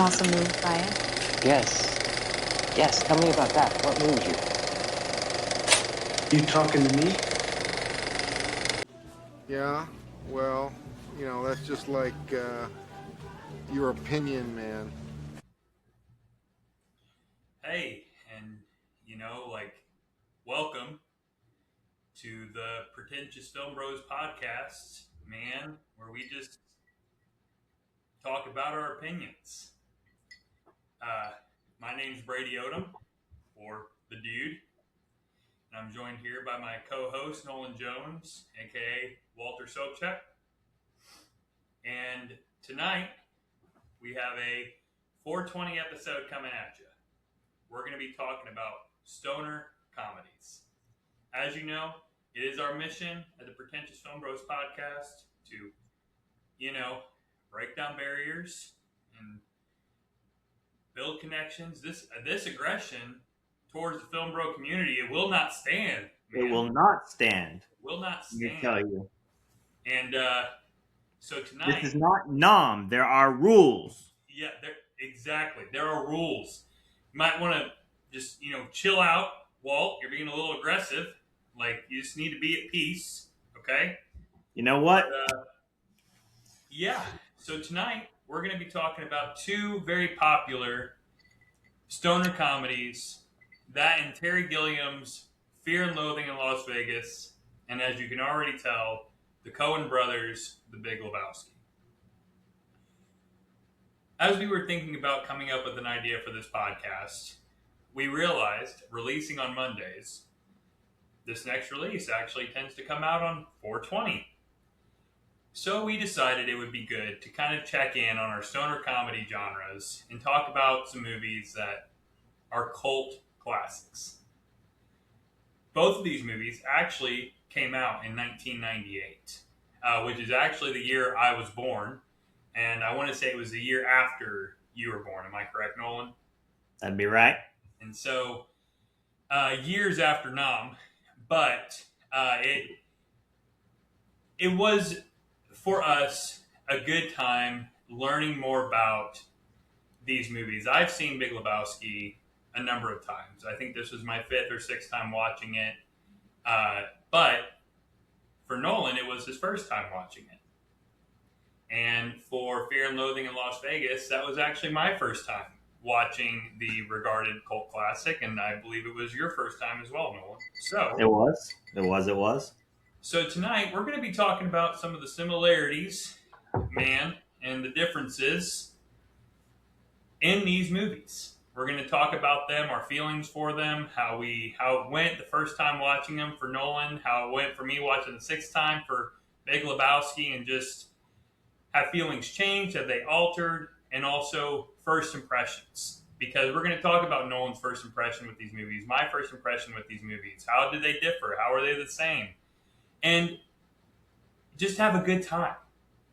also moved by it. Yes, tell me about that. What moved you? You talking to me? Yeah, well, that's just like your opinion, man. Hey, and welcome to the Pretentious Film Bros podcast, man, where we just talk about our opinions. My name's Brady Odom, or the Dude, and I'm joined here by my co-host Nolan Jones, aka Walter Sobchak. And tonight we have a 420 episode coming at you. We're going to be talking about stoner comedies. As you know, it is our mission at the Pretentious Film Bros podcast to, break down barriers and build connections. This aggression towards the film bro community, it will not stand. Man. It will not stand. Will not stand. Let me tell you. And so tonight, this is not nom. There are rules. Yeah, exactly. There are rules. You might want to just chill out, Walt. You're being a little aggressive. Like, you just need to be at peace, okay? You know what? But, yeah. So tonight, we're going to be talking about two very popular stoner comedies, that and Terry Gilliam's Fear and Loathing in Las Vegas, and as you can already tell, the Coen brothers, The Big Lebowski. As we were thinking about coming up with an idea for this podcast, we realized, releasing on Mondays, this next release actually tends to come out on 420. So we decided it would be good to kind of check in on our stoner comedy genres and talk about some movies that are cult classics. Both of these movies actually came out in 1998, which is actually the year I was born. And I want to say it was the year after you were born. Am I correct, Nolan? That'd be right. And so, years after Nam, but it was, for us, a good time learning more about these movies. I've seen Big Lebowski a number of times. I think this was my 5th or 6th time watching it. But for Nolan, it was his first time watching it. And for Fear and Loathing in Las Vegas, that was actually my first time watching the regarded cult classic, and I believe it was your first time as well, Nolan. So It was. So tonight, we're going to be talking about some of the similarities, man, and the differences in these movies. We're going to talk about them, our feelings for them, how it went the first time watching them for Nolan, how it went for me watching the 6th time for Big Lebowski, and just have feelings changed, have they altered, and also first impressions. Because we're going to talk about Nolan's first impression with these movies, my first impression with these movies. How did they differ? How are they the same? And just have a good time.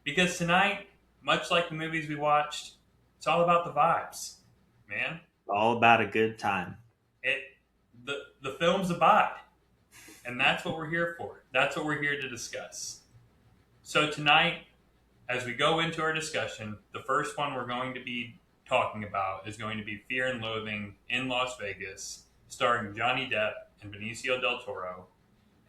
Because tonight, much like the movies we watched, it's all about the vibes, man. All about a good time. The film's a vibe. And that's what we're here for. That's what we're here to discuss. So tonight, as we go into our discussion, the first one we're going to be talking about is going to be Fear and Loathing in Las Vegas, starring Johnny Depp and Benicio del Toro.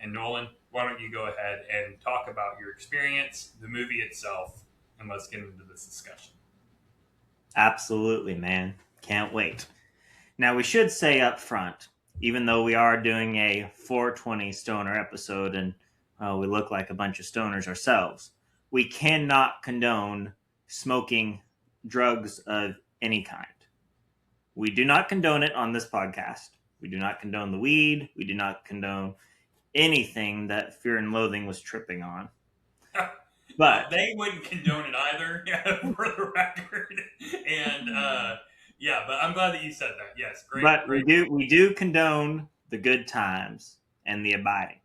And Nolan, why don't you go ahead and talk about your experience, the movie itself, and let's get into this discussion. Absolutely, man. Can't wait. Now, we should say up front, even though we are doing a 420 stoner episode and we look like a bunch of stoners ourselves, we cannot condone smoking drugs of any kind. We do not condone it on this podcast. We do not condone the weed. We do not condone anything that Fear and Loathing was tripping on. But they wouldn't condone it either, for the record. And but I'm glad that you said that. Yes, great. But great. we do condone the good times and the abiding,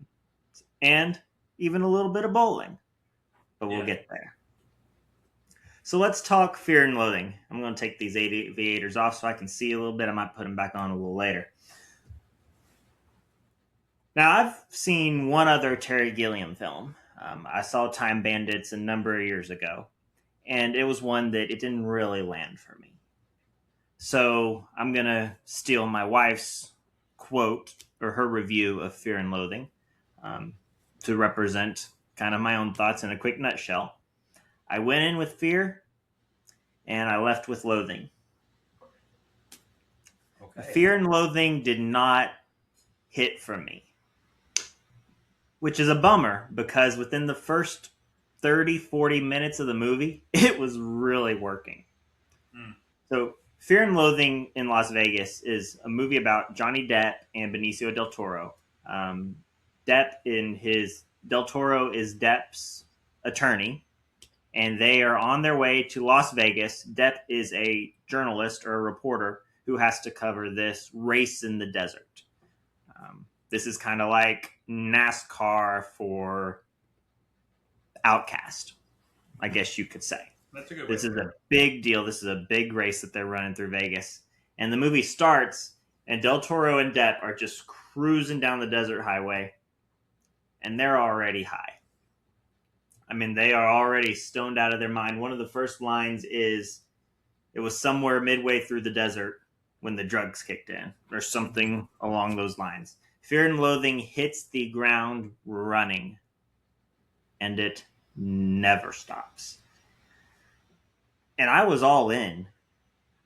and even a little bit of bowling. But we'll get there. So let's talk Fear and Loathing. I'm going to take these aviators off so I can see a little bit. I might put them back on a little later. Now, I've seen one other Terry Gilliam film. I saw Time Bandits a number of years ago, and it was one that it didn't really land for me. So I'm going to steal my wife's quote or her review of Fear and Loathing to represent kind of my own thoughts in a quick nutshell. I went in with fear and I left with loathing. Okay. Fear and Loathing did not hit for me, which is a bummer because within the first 30-40 minutes of the movie, it was really working. So Fear and Loathing in Las Vegas is a movie about Johnny Depp and Benicio del Toro. Del Toro is Depp's attorney, and they are on their way to Las Vegas. Depp is a journalist or a reporter who has to cover this race in the desert. This is kind of like NASCAR for Outcast, I guess you could say. That's a good way. This is a big deal. This is a big race that they're running through Vegas. And the movie starts, and Del Toro and Depp are just cruising down the desert highway, and they're already high. I mean, they are already stoned out of their mind. One of the first lines is, it was somewhere midway through the desert when the drugs kicked in, or something along those lines. Fear and Loathing hits the ground running, and it never stops. And I was all in.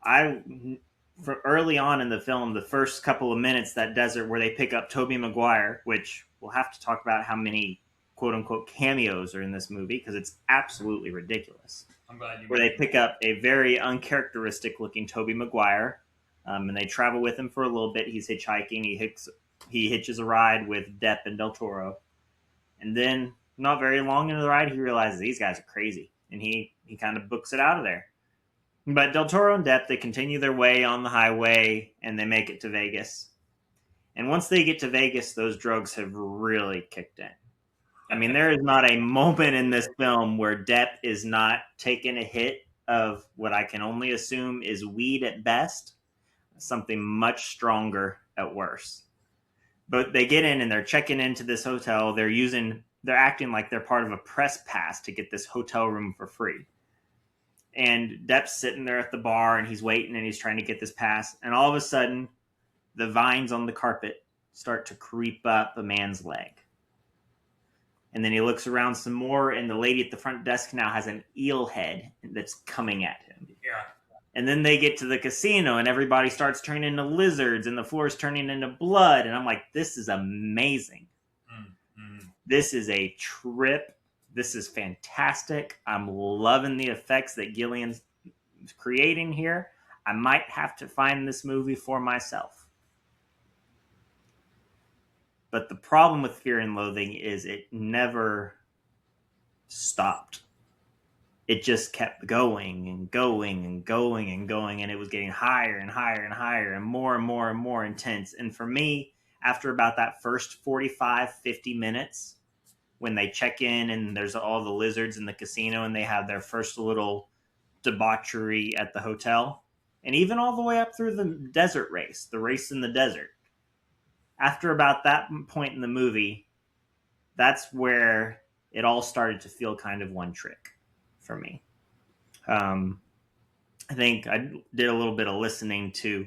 For early on in the film, the first couple of minutes, that desert where they pick up Tobey Maguire, which we'll have to talk about how many quote-unquote cameos are in this movie, because it's absolutely ridiculous. I'm glad you where they pick up a very uncharacteristic-looking Tobey Maguire, and they travel with him for a little bit. He's hitchhiking. He hitches a ride with Depp and Del Toro. And then, not very long into the ride, he realizes these guys are crazy. And he kind of books it out of there. But Del Toro and Depp, they continue their way on the highway, and they make it to Vegas. And once they get to Vegas, those drugs have really kicked in. I mean, there is not a moment in this film where Depp is not taking a hit of what I can only assume is weed at best, something much stronger at worst. But they get in and they're checking into this hotel. They're acting like they're part of a press pass to get this hotel room for free. And Depp's sitting there at the bar and he's waiting and he's trying to get this pass. And all of a sudden, the vines on the carpet start to creep up a man's leg. And then he looks around some more, and the lady at the front desk now has an eel head that's coming at him. Yeah. And then they get to the casino, and everybody starts turning into lizards, and the floor is turning into blood. And I'm like, this is amazing. Mm-hmm. This is a trip. This is fantastic. I'm loving the effects that Gillian's creating here. I might have to find this movie for myself. But the problem with Fear and Loathing is it never stopped. It just kept going and going and going and going, and it was getting higher and higher and higher and more and more intense. And for me, after about that first 45, 50 minutes, when they check in and there's all the lizards in the casino and they have their first little debauchery at the hotel, and even all the way up through the desert race, the race in the desert, after about that point in the movie, that's where it all started to feel kind of one trick for me. I think I did a little bit of listening to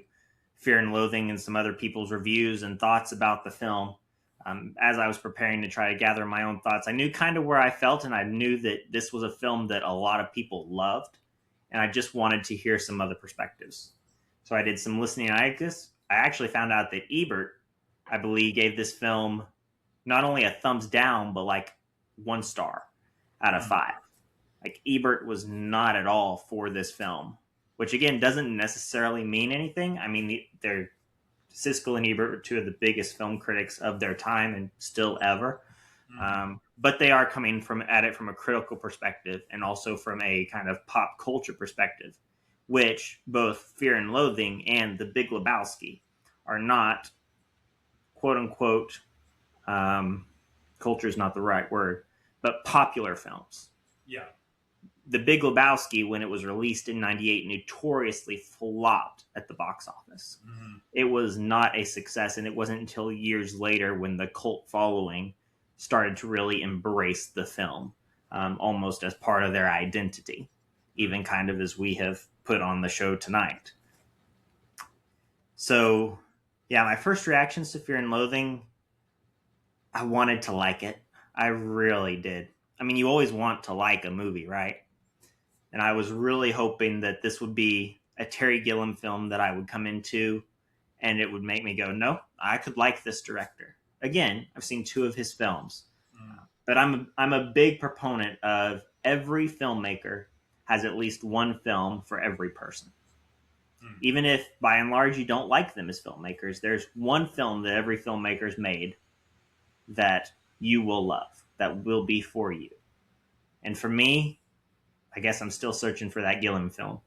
Fear and Loathing and some other people's reviews and thoughts about the film. As I was preparing to try to gather my own thoughts, I knew kind of where I felt, and I knew that this was a film that a lot of people loved, and I just wanted to hear some other perspectives. So I did some listening. I actually found out that Ebert, I believe, gave this film not only a thumbs down, but like 1 star out of 5. Like, Ebert was not at all for this film, which again doesn't necessarily mean anything. I mean, they're Siskel and Ebert are 2 of the biggest film critics of their time and still ever. But they are coming at it from a critical perspective and also from a kind of pop culture perspective, which both Fear and Loathing and The Big Lebowski are not, quote unquote, culture is not the right word, but popular films. Yeah. The Big Lebowski, when it was released in 98, notoriously flopped at the box office. Mm-hmm. It was not a success, and it wasn't until years later when the cult following started to really embrace the film, almost as part of their identity, even kind of as we have put on the show tonight. So, yeah, my first reactions to Fear and Loathing, I wanted to like it. I really did. I mean, you always want to like a movie, right? And I was really hoping that this would be a Terry Gilliam film that I would come into and it would make me go, no, I could like this director. Again, I've seen 2 of his films, but I'm a big proponent of every filmmaker has at least one film for every person. Even if by and large you don't like them as filmmakers, there's one film that every filmmaker's made that you will love, that will be for you. And for me, I guess I'm still searching for that Gilliam film.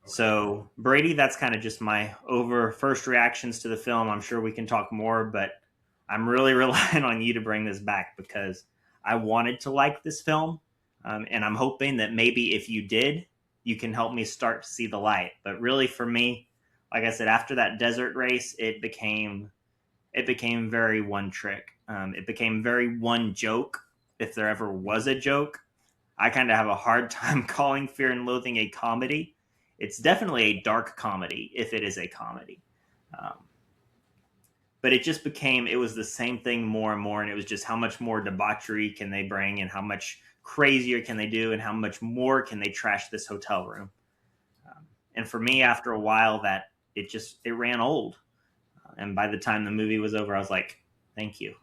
So, Brady, that's kind of just my first reactions to the film. I'm sure we can talk more, but I'm really relying on you to bring this back because I wanted to like this film. And I'm hoping that maybe if you did, you can help me start to see the light. But really, for me, like I said, after that desert race, it became very one trick. It became very one joke, if there ever was a joke. I kind of have a hard time calling Fear and Loathing a comedy. It's definitely a dark comedy, if it is a comedy. But it was the same thing more and more, and it was just how much more debauchery can they bring, and how much crazier can they do, and how much more can they trash this hotel room. And for me, after a while, that it ran old. And by the time the movie was over, I was like, thank you.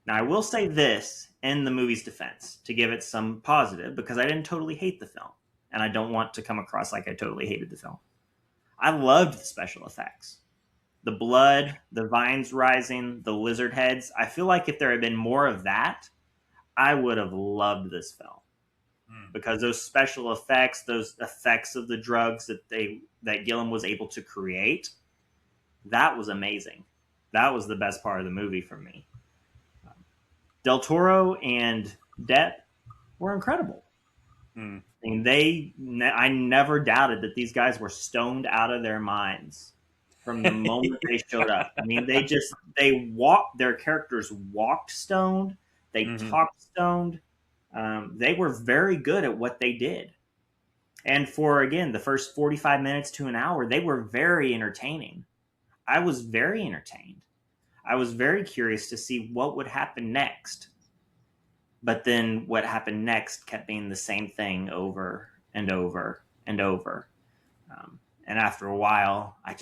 Now, I will say this in the movie's defense to give it some positive, because I didn't totally hate the film. And I don't want to come across like I totally hated the film. I loved the special effects. The blood, the vines rising, the lizard heads. I feel like if there had been more of that, I would have loved this film. Because those special effects, those effects of the drugs that Gilliam was able to create, that was amazing. That was the best part of the movie for me. Del Toro and Depp were incredible. I mean, I never doubted that these guys were stoned out of their minds from the moment they showed up. I mean, their characters walked stoned, they talked stoned. They were very good at what they did. And for, again, the first 45 minutes to an hour, they were very entertaining. I was very entertained. I was very curious to see what would happen next. But then what happened next kept being the same thing over and over and over. And after a while, I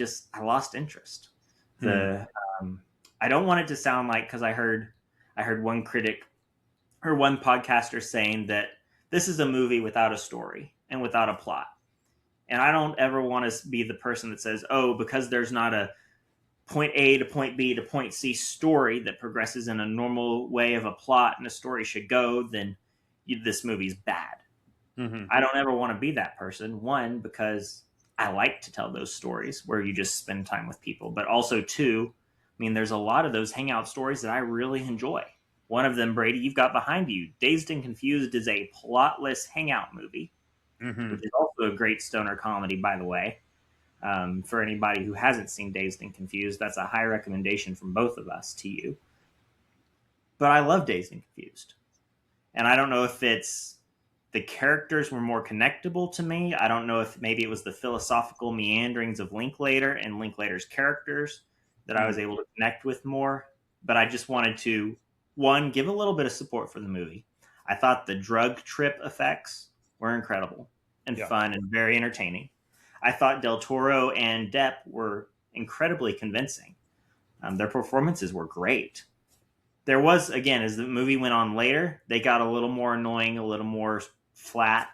lost interest. I don't want it to sound like, because I heard one critic or one podcaster saying that this is a movie without a story and without a plot. And I don't ever want to be the person that says, oh, because there's not a point A to point B to point C story that progresses in a normal way of a plot and a story should go, then this movie's bad. I don't ever want to be that person. One, because I like to tell those stories where you just spend time with people. But also, two, I mean, there's a lot of those hangout stories that I really enjoy. One of them, Brady, you've got behind you. Dazed and Confused is a plotless hangout movie, which is also a great stoner comedy, by the way. For anybody who hasn't seen Dazed and Confused, that's a high recommendation from both of us to you. But I love Dazed and Confused. And I don't know if it's the characters were more connectable to me. I don't know if maybe it was the philosophical meanderings of Linklater and Linklater's characters that I was able to connect with more. But I just wanted to, one, give a little bit of support for the movie. I thought the drug trip effects were incredible and fun and very entertaining. I thought Del Toro and Depp were incredibly convincing. Their performances were great. There was, again, as the movie went on later, they got a little more annoying, a little more flat.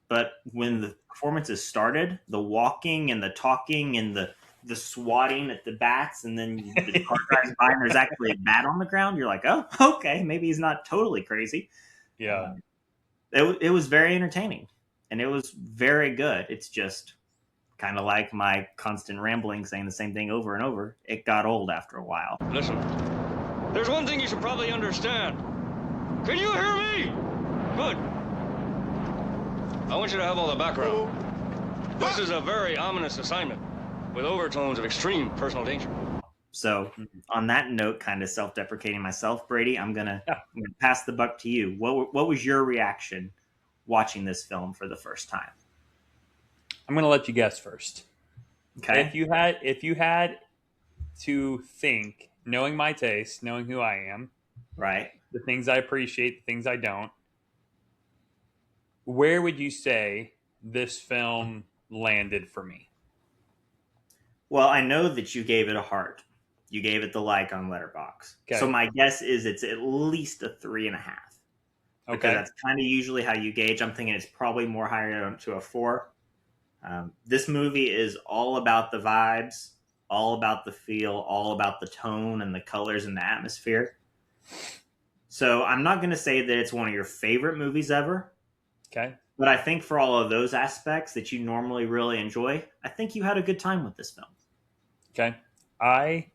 But when the performances started, the walking and the talking and the swatting at the bats, and then the car drives by and there's actually a bat on the ground, you're like, oh, okay, maybe he's not totally crazy. Yeah. It was very entertaining, and it was very good. It's just kind of like my constant rambling, saying the same thing over and over. It got old after a while. Listen, there's one thing you should probably understand. Can you hear me? Good. I want you to have all the background. This is a very ominous assignment with overtones of extreme personal danger. So, on that note, kind of self-deprecating myself, Brady, I'm gonna pass the buck to you. What was your reaction watching this film for the first time? I'm going to let you guess first. Okay. If you had to think, knowing my taste, knowing who I am, Right. the things I appreciate, the things I don't, where would you say this film landed for me? Well, I know that you gave it a heart. You gave it the like on Letterbox. So Okay. my guess is it's at least a 3.5. Because Okay. that's kind of usually how you gauge. I'm thinking it's probably more higher up to a 4. This movie is all about the vibes, all about the feel, all about the tone and the colors and the atmosphere. So I'm not going to say that it's one of your favorite movies ever, Okay. but I think for all of those aspects that you normally really enjoy, I think you had a good time with this film. Okay. I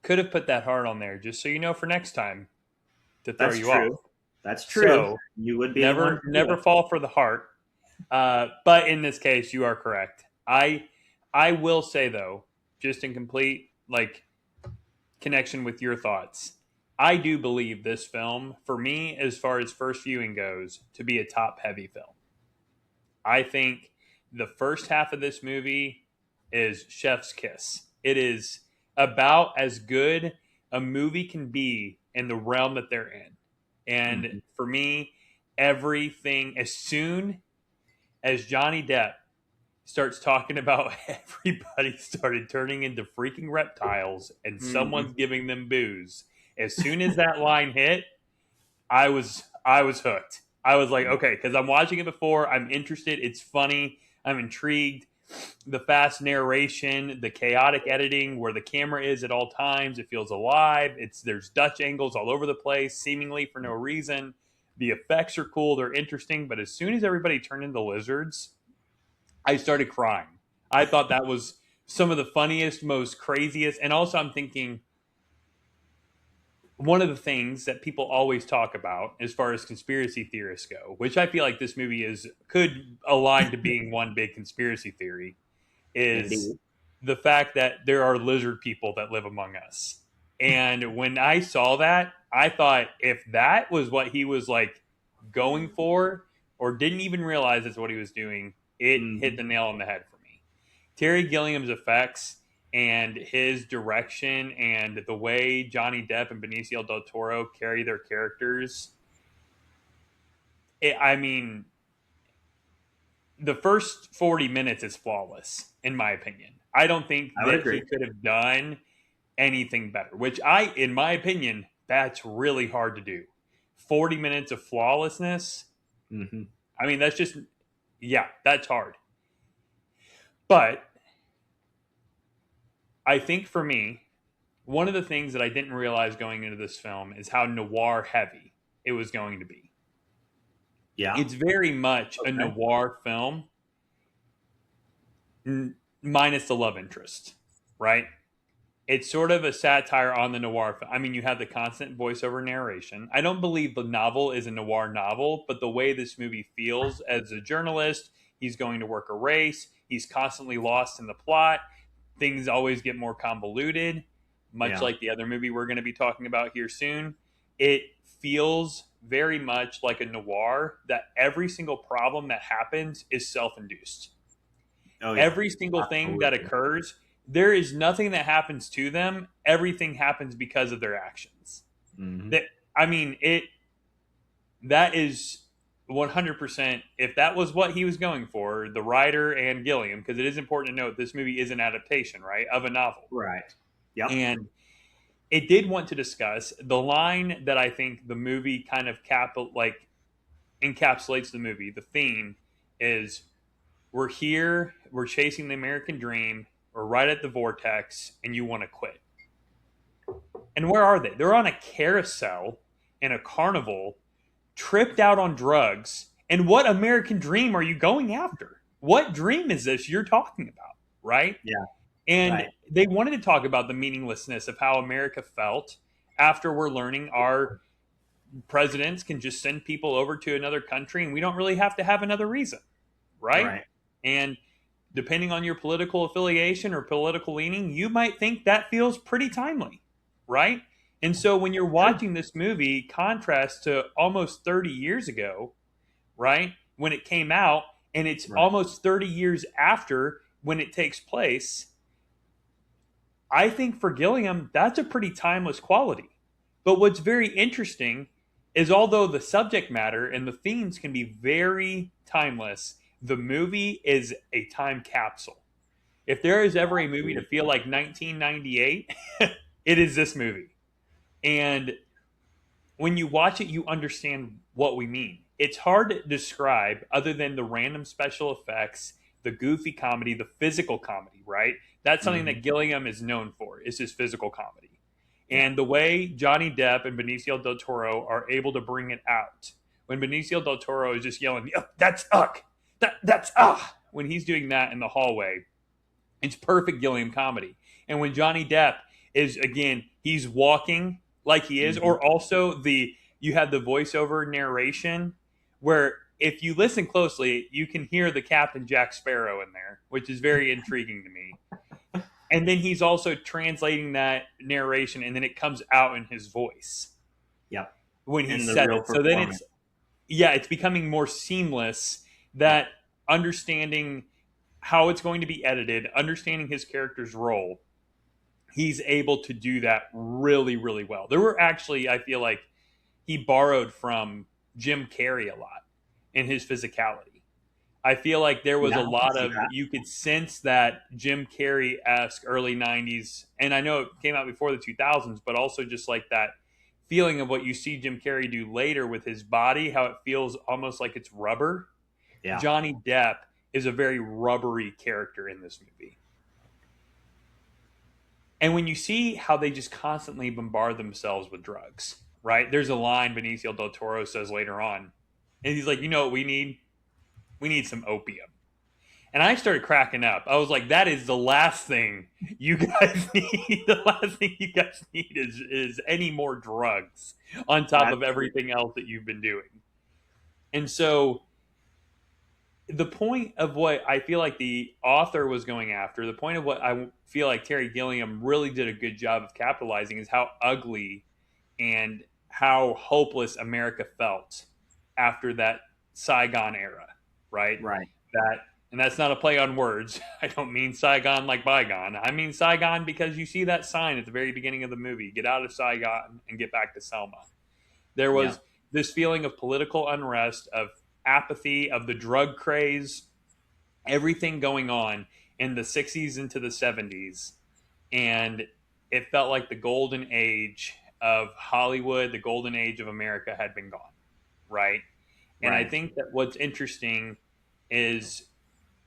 could have put that heart on there just so you know for next time to throw That's you off. true. That's true. So You would be the one. never fall for the heart. But in this case, you are correct. I will say though, just in complete connection with your thoughts, I do believe this film, for me, as far as first viewing goes, to be a top heavy film. I think the first half of this movie is chef's kiss. It is about as good a movie can be in the realm that they're in. And Mhm. for me, everything, as soon as Johnny Depp starts talking about everybody started turning into freaking reptiles and someone's giving them booze, as soon as that line hit, I was hooked. I was like, okay, because I'm watching it before, I'm interested, it's funny, I'm intrigued. The fast narration, the chaotic editing, where the camera is at all times, it feels alive. There's Dutch angles all over the place, seemingly for no reason. The effects are cool, they're interesting, but as soon as everybody turned into lizards, I started crying. I thought that was some of the funniest, most craziest, and also I'm thinking one of the things that people always talk about as far as conspiracy theorists go, which I feel like this movie could align to being one big conspiracy theory, is Indeed. the fact that there are lizard people that live among us. And when I saw that, I thought if that was what he was going for, or didn't even realize that's what he was doing, it hit the nail on the head for me. Terry Gilliam's effects and his direction and the way Johnny Depp and Benicio del Toro carry their characters. I mean, the first 40 minutes is flawless, in my opinion. I don't think I would that agree. he could have done anything better, which in my opinion, that's really hard to do. 40 minutes of flawlessness. Mm-hmm. I mean, that's just, yeah, that's hard. But I think for me, one of the things that I didn't realize going into this film is how noir heavy it was going to be. Yeah. It's very much a noir film, minus the love interest, right? It's sort of a satire on the noir film. I mean, you have the constant voiceover narration. I don't believe the novel is a noir novel, but the way this movie feels as a journalist, he's going to work a race, he's constantly lost in the plot, things always get more convoluted, much like the other movie we're going to be talking about here soon. It feels very much like a noir that every single problem that happens is self-induced. Oh, yeah. Every single thing that occurs, there is nothing that happens to them. Everything happens because of their actions. Mm-hmm. That is 100%. If that was what he was going for, the writer and Gilliam, because it is important to note this movie is an adaptation, right, of a novel. Right. Yep. And it did want to discuss the line that I think the movie kind of encapsulates the movie. The theme is, we're here, we're chasing the American dream, we're right at the vortex, and you want to quit. And where are they? They're on a carousel in a carnival, tripped out on drugs. And what American dream are you going after? What dream is this you're talking about, right? Yeah. And they wanted to talk about the meaninglessness of how America felt after we're learning our presidents can just send people over to another country and we don't really have to have another reason, right? And depending on your political affiliation or political leaning, you might think that feels pretty timely, right? And so when you're watching this movie, contrast to almost 30 years ago, right, when it came out, and it's almost 30 years after when it takes place, I think for Gilliam, that's a pretty timeless quality. But what's very interesting is although the subject matter and the themes can be very timeless, the movie is a time capsule. If there is ever a movie to feel like 1998, it is this movie. And when you watch it, you understand what we mean. It's hard to describe other than the random special effects, the goofy comedy, the physical comedy, right? That's something that Gilliam is known for, is his physical comedy. And the way Johnny Depp and Benicio del Toro are able to bring it out. When Benicio del Toro is just yelling, oh, that's uck, that's ah, when he's doing that in the hallway, it's perfect Gilliam comedy. And when Johnny Depp is, again, he's walking like he is, or also you have the voiceover narration where if you listen closely, you can hear the Captain Jack Sparrow in there, which is very intriguing to me. And then he's also translating that narration, and then it comes out in his voice. Yep. When he said it. So then it's becoming more seamless, that understanding how it's going to be edited, understanding his character's role, he's able to do that really, really well. There were actually, I feel like he borrowed from Jim Carrey a lot in his physicality. I feel like there was a lot of, you could sense that Jim Carrey-esque early 90s, and I know it came out before the 2000s, but also just like that feeling of what you see Jim Carrey do later with his body, how it feels almost like it's rubber. Yeah. Johnny Depp is a very rubbery character in this movie. And when you see how they just constantly bombard themselves with drugs, right? There's a line Benicio del Toro says later on, and he's like, you know what we need? We need some opium. And I started cracking up. I was like, that is the last thing you guys need. The last thing you guys need is any more drugs on top of everything else that you've been doing. And so the point of what I feel like the author was going after, the point of what I feel like Terry Gilliam really did a good job of capitalizing, is how ugly and how hopeless America felt after that Saigon era, right? Right. And that's not a play on words. I don't mean Saigon like bygone. I mean Saigon because you see that sign at the very beginning of the movie, get out of Saigon and get back to Selma. There was this feeling of political unrest, of apathy, of the drug craze, everything going on in the 60s into the 70s. And it felt like the golden age of Hollywood, the golden age of America had been gone, right? And I think that what's interesting is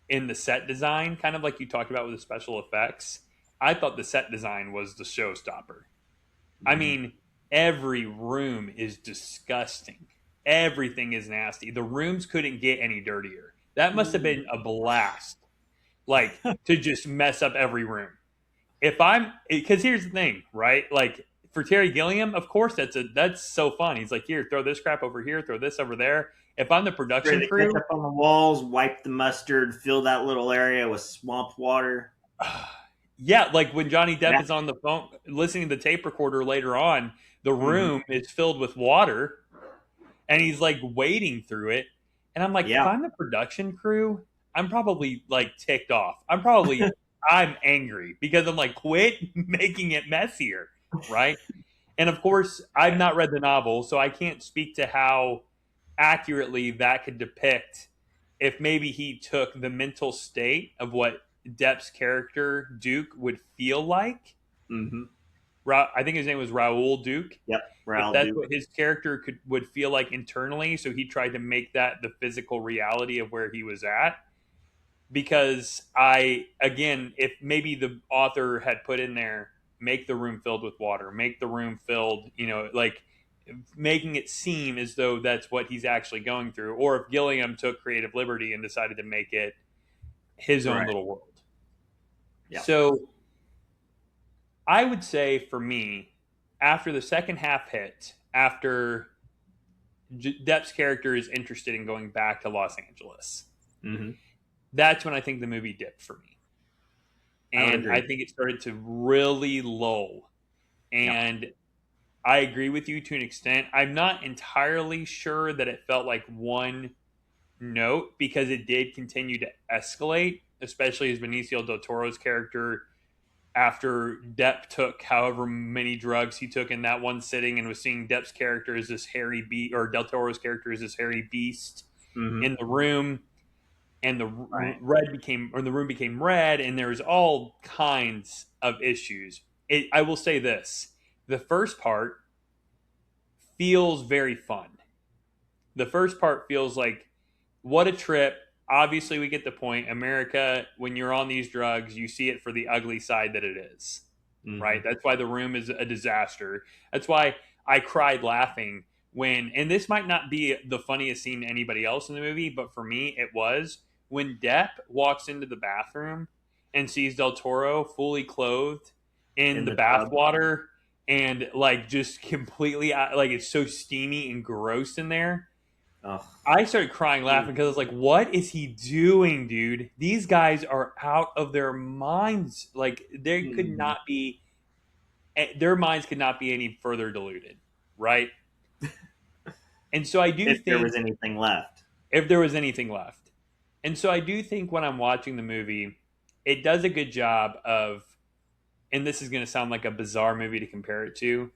in the set design, kind of like you talked about with the special effects, I thought the set design was the showstopper. I mean, every room is disgusting. Everything is nasty. The rooms couldn't get any dirtier. That must have been a blast, like, to just mess up every room. Because here's the thing, right? Like, for Terry Gilliam, of course, that's so fun. He's like, here, throw this crap over here, throw this over there. If I'm the production crew, up on the walls, wipe the mustard, fill that little area with swamp water. Yeah, like when Johnny Depp is on the phone listening to the tape recorder later on, the room is filled with water, and he's like wading through it. And I'm like, if I'm the production crew, I'm probably like ticked off. I'm angry because I'm like, quit making it messier, right? And of course, I've not read the novel, so I can't speak to how accurately that could depict if maybe he took the mental state of what Depp's character Duke would feel like. I think his name was Raoul Duke. Yep, Raoul that's Duke. What his character would feel like internally, so he tried to make that the physical reality of where he was at. Because if maybe the author had put in there, make the room filled with water, make the room filled, like making it seem as though that's what he's actually going through, or if Gilliam took creative liberty and decided to make it his own little world. Yeah. So I would say for me, after the second half hit, after Depp's character is interested in going back to Los Angeles, that's when I think the movie dipped for me. And I think it started to really lull. And I agree with you to an extent. I'm not entirely sure that it felt like one note because it did continue to escalate, especially as Benicio del Toro's character, after Depp took however many drugs he took in that one sitting and was seeing Depp's character as this hairy beast, or Del Toro's character as this hairy beast in the room, and the the room became red, and there's all kinds of issues. I will say this: the first part feels very fun. The first part feels like, what a trip. Obviously, we get the point. America, when you're on these drugs, you see it for the ugly side that it is, right? That's why The Room is a disaster. That's why I cried laughing when, and this might not be the funniest scene to anybody else in the movie, but for me, it was when Depp walks into the bathroom and sees Del Toro fully clothed in the bathwater and like just completely, like it's so steamy and gross in there. Oh. I started crying laughing because I was like, what is he doing, dude? These guys are out of their minds. Like, they could not be, their minds could not be any further diluted, right? And so I do think. If there was anything left. If there was anything left. And so I do think when I'm watching the movie, it does a good job of, and this is going to sound like a bizarre movie to compare it to,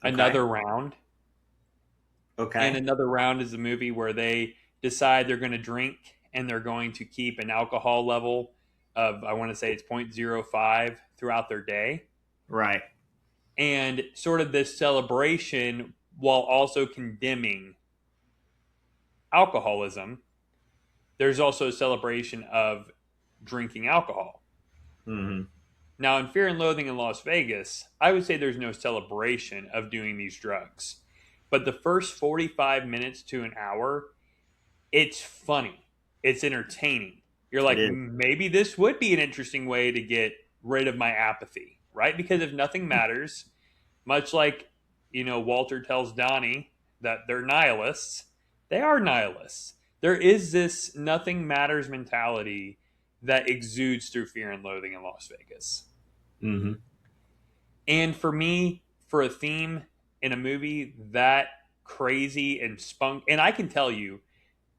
Another Round. Okay. And Another Round is a movie where they decide they're going to drink and they're going to keep an alcohol level of, I want to say it's 0.05 throughout their day. Right. And sort of this celebration while also condemning alcoholism. There's also a celebration of drinking alcohol. Now, in Fear and Loathing in Las Vegas, I would say there's no celebration of doing these drugs. But the first 45 minutes to an hour, it's funny. It's entertaining. You're like, maybe this would be an interesting way to get rid of my apathy, right? Because if nothing matters, much like, Walter tells Donnie that they're nihilists, they are nihilists. There is this nothing matters mentality that exudes through Fear and Loathing in Las Vegas. And for me, for a theme in a movie that crazy and spunk, and I can tell you,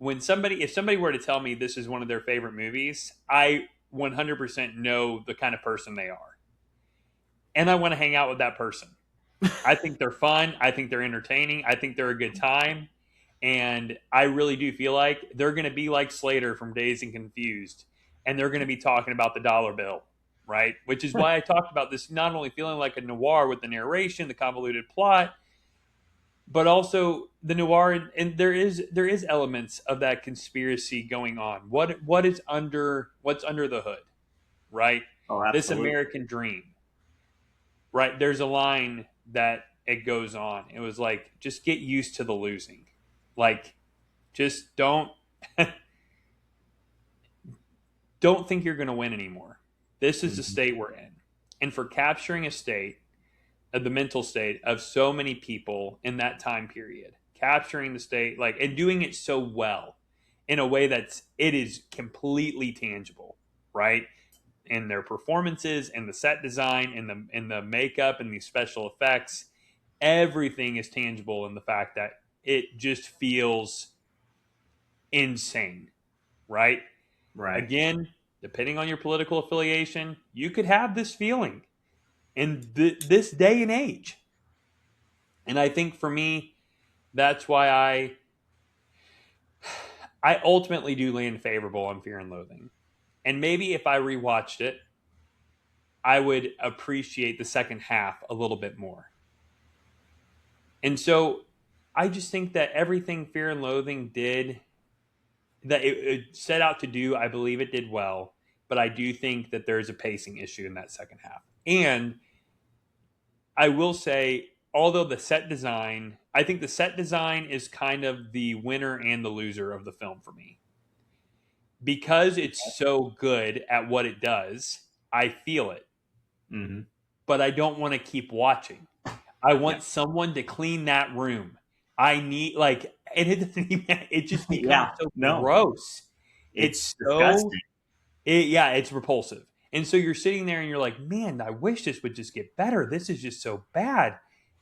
if somebody were to tell me this is one of their favorite movies, I 100% know the kind of person they are. And I want to hang out with that person. I think they're fun. I think they're entertaining. I think they're a good time. And I really do feel like they're going to be like Slater from Dazed and Confused. And they're going to be talking about the dollar bill, right? Which is why I talked about this not only feeling like a noir with the narration, the convoluted plot, but also the noir, and there is elements of that conspiracy going on. What's under the hood, right? Oh, absolutely. This American dream, right? There's a line that it goes on. It was like, just get used to the losing, like, just don't think you're going to win anymore. This is the state we're in, and for capturing a state of the mental state of so many people in that time period, capturing the state, like, and doing it so well in a way it is completely tangible, right? In their performances and the set design and the makeup and the special effects, everything is tangible in the fact that it just feels insane, right? Right. Again, depending on your political affiliation, you could have this feeling in this day and age. And I think for me, that's why I ultimately do land favorable on Fear and Loathing. And maybe if I rewatched it, I would appreciate the second half a little bit more. And so I just think that everything Fear and Loathing did, that it set out to do, I believe it did well. But I do think that there's a pacing issue in that second half. And I will say, although I think the set design is kind of the winner and the loser of the film for me. Because it's so good at what it does, I feel it. But I don't want to keep watching. I want someone to clean that room. I need, like, and it doesn't even, it just becomes gross. It's disgusting. It's repulsive. And so you're sitting there and you're like, man, I wish this would just get better. This is just so bad.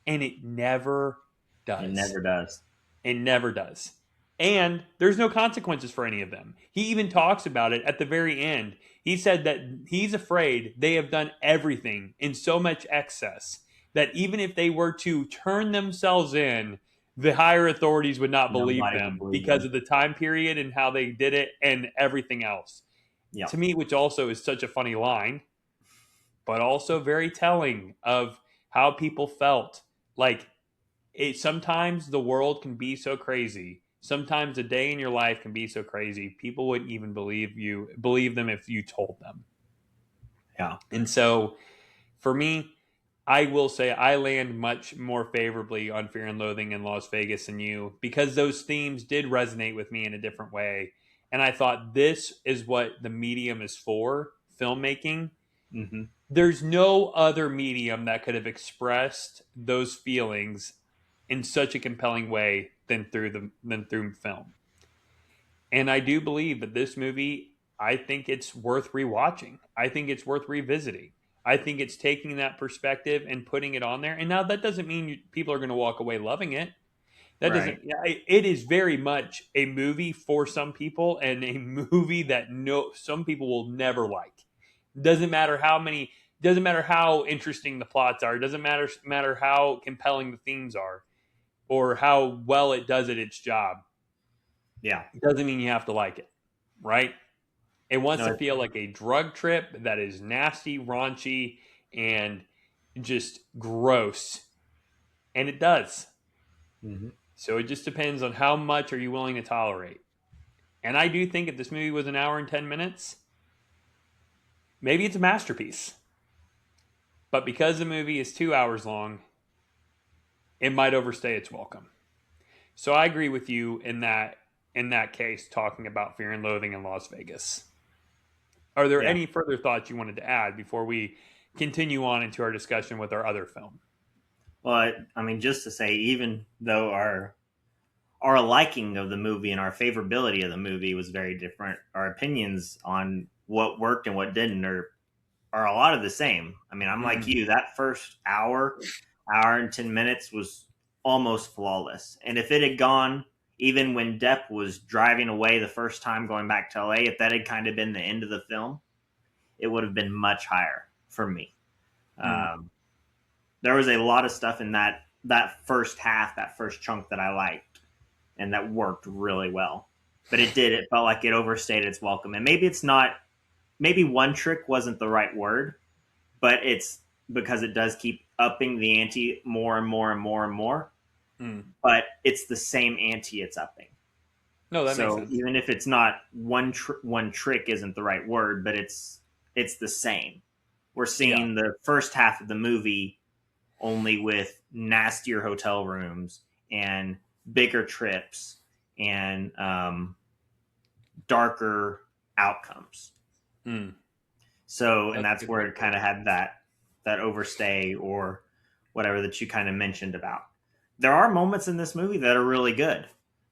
And it never does. It never does. It never does. And there's no consequences for any of them. He even talks about it at the very end. He said that he's afraid they have done everything in so much excess that even if they were to turn themselves in, the higher authorities would not believe Nobody would them believe because them. of the time period and how they did it and everything else. Yeah. To me, which also is such a funny line, but also very telling of how people felt. Like, sometimes the world can be so crazy. Sometimes a day in your life can be so crazy. People wouldn't even believe them if you told them. Yeah. And so for me, I will say I land much more favorably on Fear and Loathing in Las Vegas than you, because those themes did resonate with me in a different way. And I thought this is what the medium is for, filmmaking. Mm-hmm. There's no other medium that could have expressed those feelings in such a compelling way than through film. And I do believe that this movie, I think it's worth rewatching. I think it's worth revisiting. I think it's taking that perspective and putting it on there. And now that doesn't mean people are going to walk away loving it. That Right. doesn't. It is very much a movie for some people, and a movie that some people will never like. Doesn't matter how many. Doesn't matter how interesting the plots are. Doesn't matter how compelling the themes are, or how well it does at its job. Yeah. It doesn't mean you have to like it, right? It wants No. to feel like a drug trip that is nasty, raunchy, and just gross, and it does. Mm-hmm. So it just depends on how much are you willing to tolerate. And I do think if this movie was an hour and 10 minutes, maybe it's a masterpiece. But because the movie is 2 hours long, it might overstay its welcome. So I agree with you in that case, talking about Fear and Loathing in Las Vegas. Are there Yeah. any further thoughts you wanted to add before we continue on into our discussion with our other film? Well, I mean, just to say, even though our liking of the movie and our favorability of the movie was very different, our opinions on what worked and what didn't are a lot of the same. I mean, I'm like you. That first hour and 10 minutes was almost flawless. And if it had gone, even when Depp was driving away the first time going back to LA, if that had kind of been the end of the film, it would have been much higher for me. There was a lot of stuff in that first half, that first chunk that I liked and that worked really well. But it felt like it overstayed its welcome. And maybe one trick wasn't the right word, but it's because it does keep upping the ante more and more and more and more. But it's the same ante it's upping. No, that makes So sense. even if it's not one trick isn't the right word, but it's the same. We're seeing the first half of the movie only with nastier hotel rooms and bigger trips and darker outcomes. So, and that's where it kind of had that overstay or whatever that you kind of mentioned about. There are moments in this movie that are really good.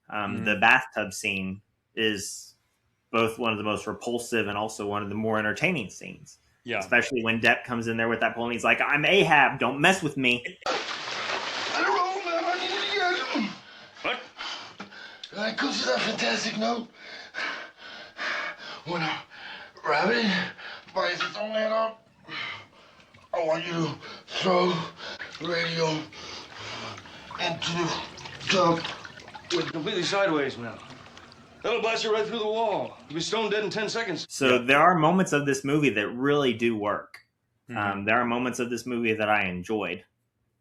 The bathtub scene is both one of the most repulsive and also one of the more entertaining scenes. Yeah. Especially when Depp comes in there with that pole and he's like, "I'm Ahab, don't mess with me." What? Could you that fantastic note? When a rabbit bites its own head off, I want you to throw the radio into the tub. We're completely sideways now. That'll blast you right through the wall. You'll be stone dead in 10 seconds. So there are moments of this movie that really do work. There are moments of this movie that I enjoyed.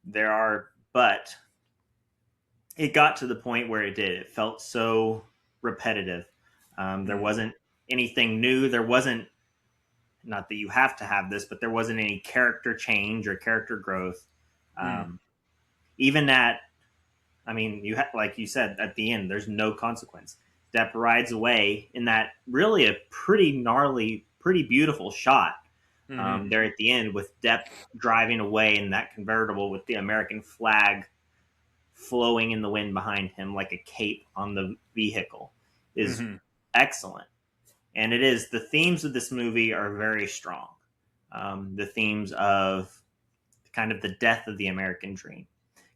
But it got to the point where it felt so repetitive. There wasn't anything new. There wasn't, not that you have to have this, but there wasn't any character change or character growth. Even like you said, at the end, there's no consequence. Depp rides away in that really a pretty gnarly, pretty beautiful shot there at the end with Depp driving away in that convertible with the American flag flowing in the wind behind him like a cape on the vehicle is excellent. And the themes of this movie are very strong. The themes of kind of the death of the American dream.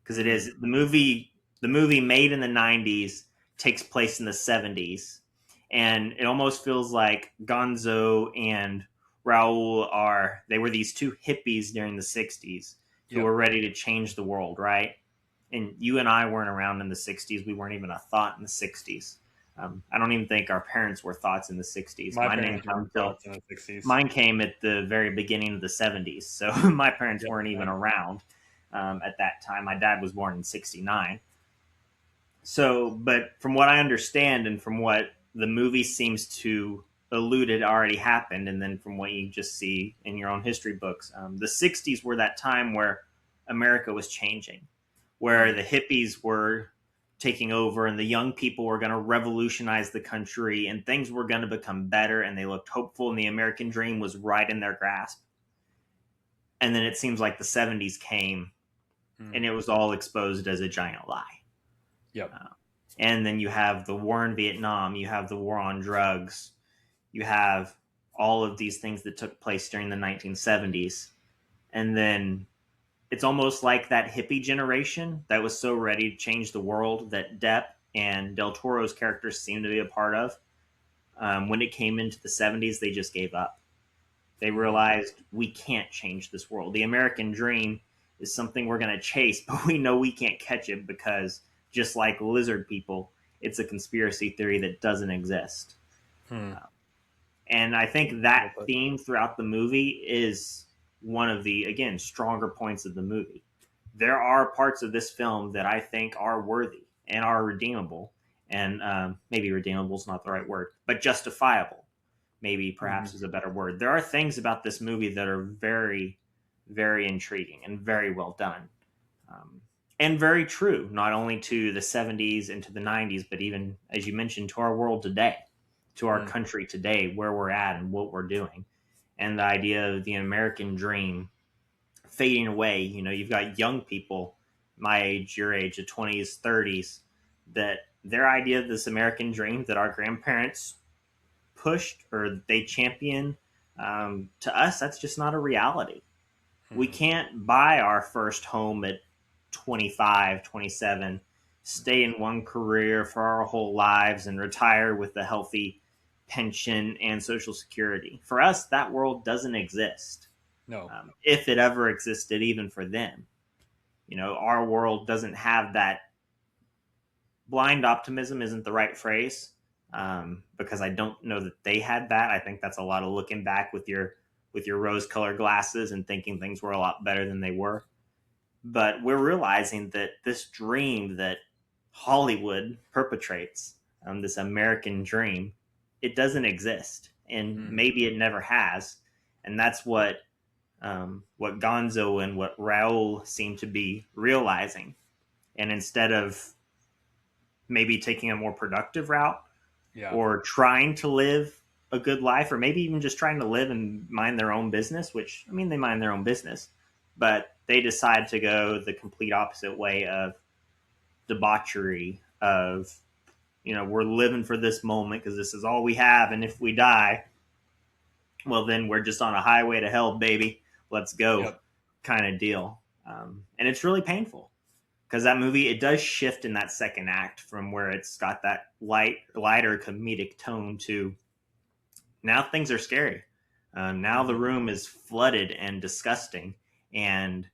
Because it is the movie made in the 90s takes place in the 70s. And it almost feels like Gonzo and Raul they were these two hippies during the 60s who were ready to change the world, right? And you and I weren't around in the 60s. We weren't even a thought in the 60s. I don't even think our parents were thoughts in the 60s. Mine came at the very beginning of the 70s. So my parents weren't even around at that time. My dad was born in 69. So, but from what I understand and from what the movie seems to allude it already happened, and then from what you just see in your own history books, the 60s were that time where America was changing, where the hippies were taking over and the young people were going to revolutionize the country and things were going to become better, and they looked hopeful and the American dream was right in their grasp. And then it seems like the 70s came and it was all exposed as a giant lie. Yep. And then you have the war in Vietnam, you have the war on drugs, you have all of these things that took place during the 1970s. And then it's almost like that hippie generation that was so ready to change the world that Depp and Del Toro's characters seem to be a part of. When it came into the 70s, they just gave up. They realized we can't change this world. The American dream is something we're going to chase, but we know we can't catch it because just like lizard people, it's a conspiracy theory that doesn't exist. And I think that theme throughout the movie is one of the, again, stronger points of the movie. There are parts of this film that I think are worthy and are redeemable. And maybe redeemable is not the right word, but justifiable, maybe perhaps is a better word. There are things about this movie that are very, very intriguing and very well done. And very true, not only to the 70s and to the 90s, but even, as you mentioned, to our world today, to our country today, where we're at and what we're doing. And the idea of the American dream fading away. You know, you've got young people, my age, your age, the 20s, 30s, that their idea of this American dream that our grandparents pushed or they champion, to us, that's just not a reality. We can't buy our first home at 25, 27, stay in one career for our whole lives and retire with a healthy pension and Social Security. For us, that world doesn't exist. No. If it ever existed, even for them. You know, our world doesn't have that. Blind optimism isn't the right phrase, because I don't know that they had that. I think that's a lot of looking back with your rose-colored glasses and thinking things were a lot better than they were. But we're realizing that this dream that Hollywood perpetrates, this American dream, it doesn't exist, and maybe it never has. And that's what Gonzo and what Raul seem to be realizing. And instead of maybe taking a more productive route or trying to live a good life, or maybe even just trying to live and mind their own business, which, I mean, they mind their own business, but they decide to go the complete opposite way of debauchery, of, you know, we're living for this moment because this is all we have. And if we die, well, then we're just on a highway to hell, baby. Let's go kind of deal. And it's really painful because that movie, it does shift in that second act from where it's got that lighter comedic tone to now things are scary. Now the room is flooded and disgusting. And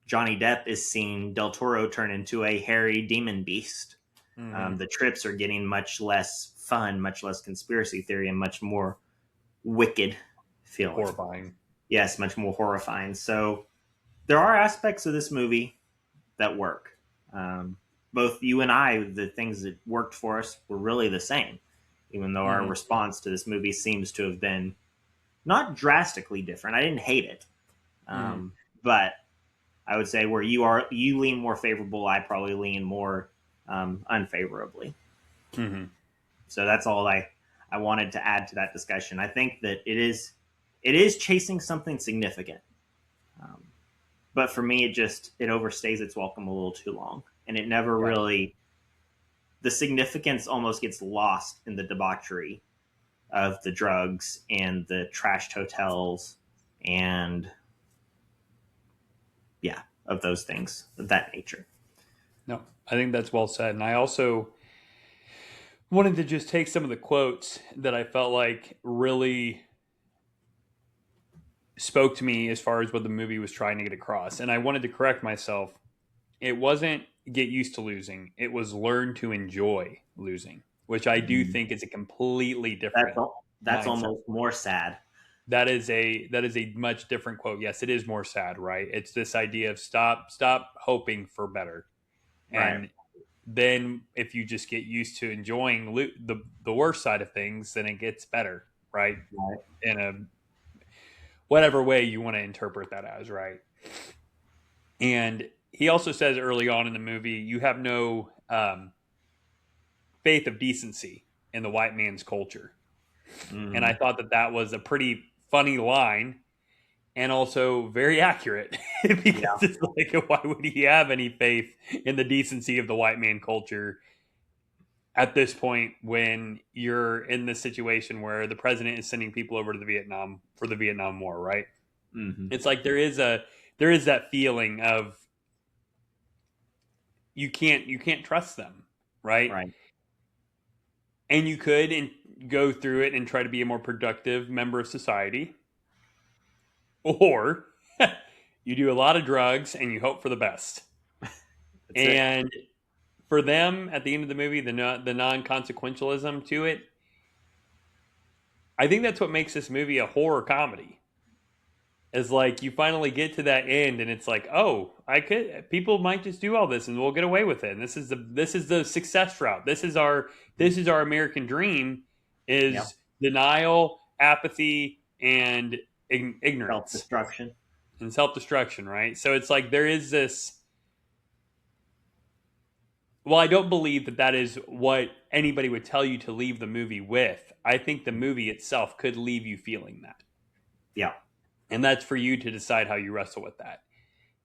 Johnny Depp is seeing Del Toro turn into a hairy demon beast. The trips are getting much less fun, much less conspiracy theory, and much more wicked feeling. Horrifying. Yes, much more horrifying. So there are aspects of this movie that work. Both you and I, the things that worked for us were really the same, even though our response to this movie seems to have been not drastically different. I didn't hate it. But I would say where you lean more favorable, I probably lean more unfavorably. So that's all I wanted to add to that discussion. I think that it is chasing something significant. But for me, it overstays its welcome a little too long. And it never really, the significance almost gets lost in the debauchery of the drugs and the trashed hotels and of those things of that nature. No, I think that's well said. And I also, wanted to just take some of the quotes that I felt like really spoke to me as far as what the movie was trying to get across. And I wanted to correct myself. It wasn't get used to losing. It was learn to enjoy losing, which I do think is a completely different. That's mindset. almost more sad. That is a much different quote. Yes, it is more sad, right? It's this idea of stop hoping for better. And Right. then if you just get used to enjoying the worst side of things, then it gets better, right? Right. In a whatever way you want to interpret that as, right? And he also says early on in the movie, you have no faith of decency in the white man's culture. Mm. And I thought that was a pretty funny line and also very accurate because it's like, why would he have any faith in the decency of the white man culture at this point when you're in this situation where the president is sending people over to the Vietnam War, right? Mm-hmm. It's like there is that feeling of you can't trust them, right? Right. And you could go through it and try to be a more productive member of society, or you do a lot of drugs and you hope for the best. And for them, at the end of the movie, the non-consequentialism to it, I think that's what makes this movie a horror comedy. Is like you finally get to that end, and it's like, oh, people might just do all this, and we'll get away with it. And this is the success route. This is our American dream: is denial, apathy, and ignorance, self-destruction, right? So it's like there is this. Well, I don't believe that is what anybody would tell you to leave the movie with. I think the movie itself could leave you feeling that. Yeah. And that's for you to decide how you wrestle with that.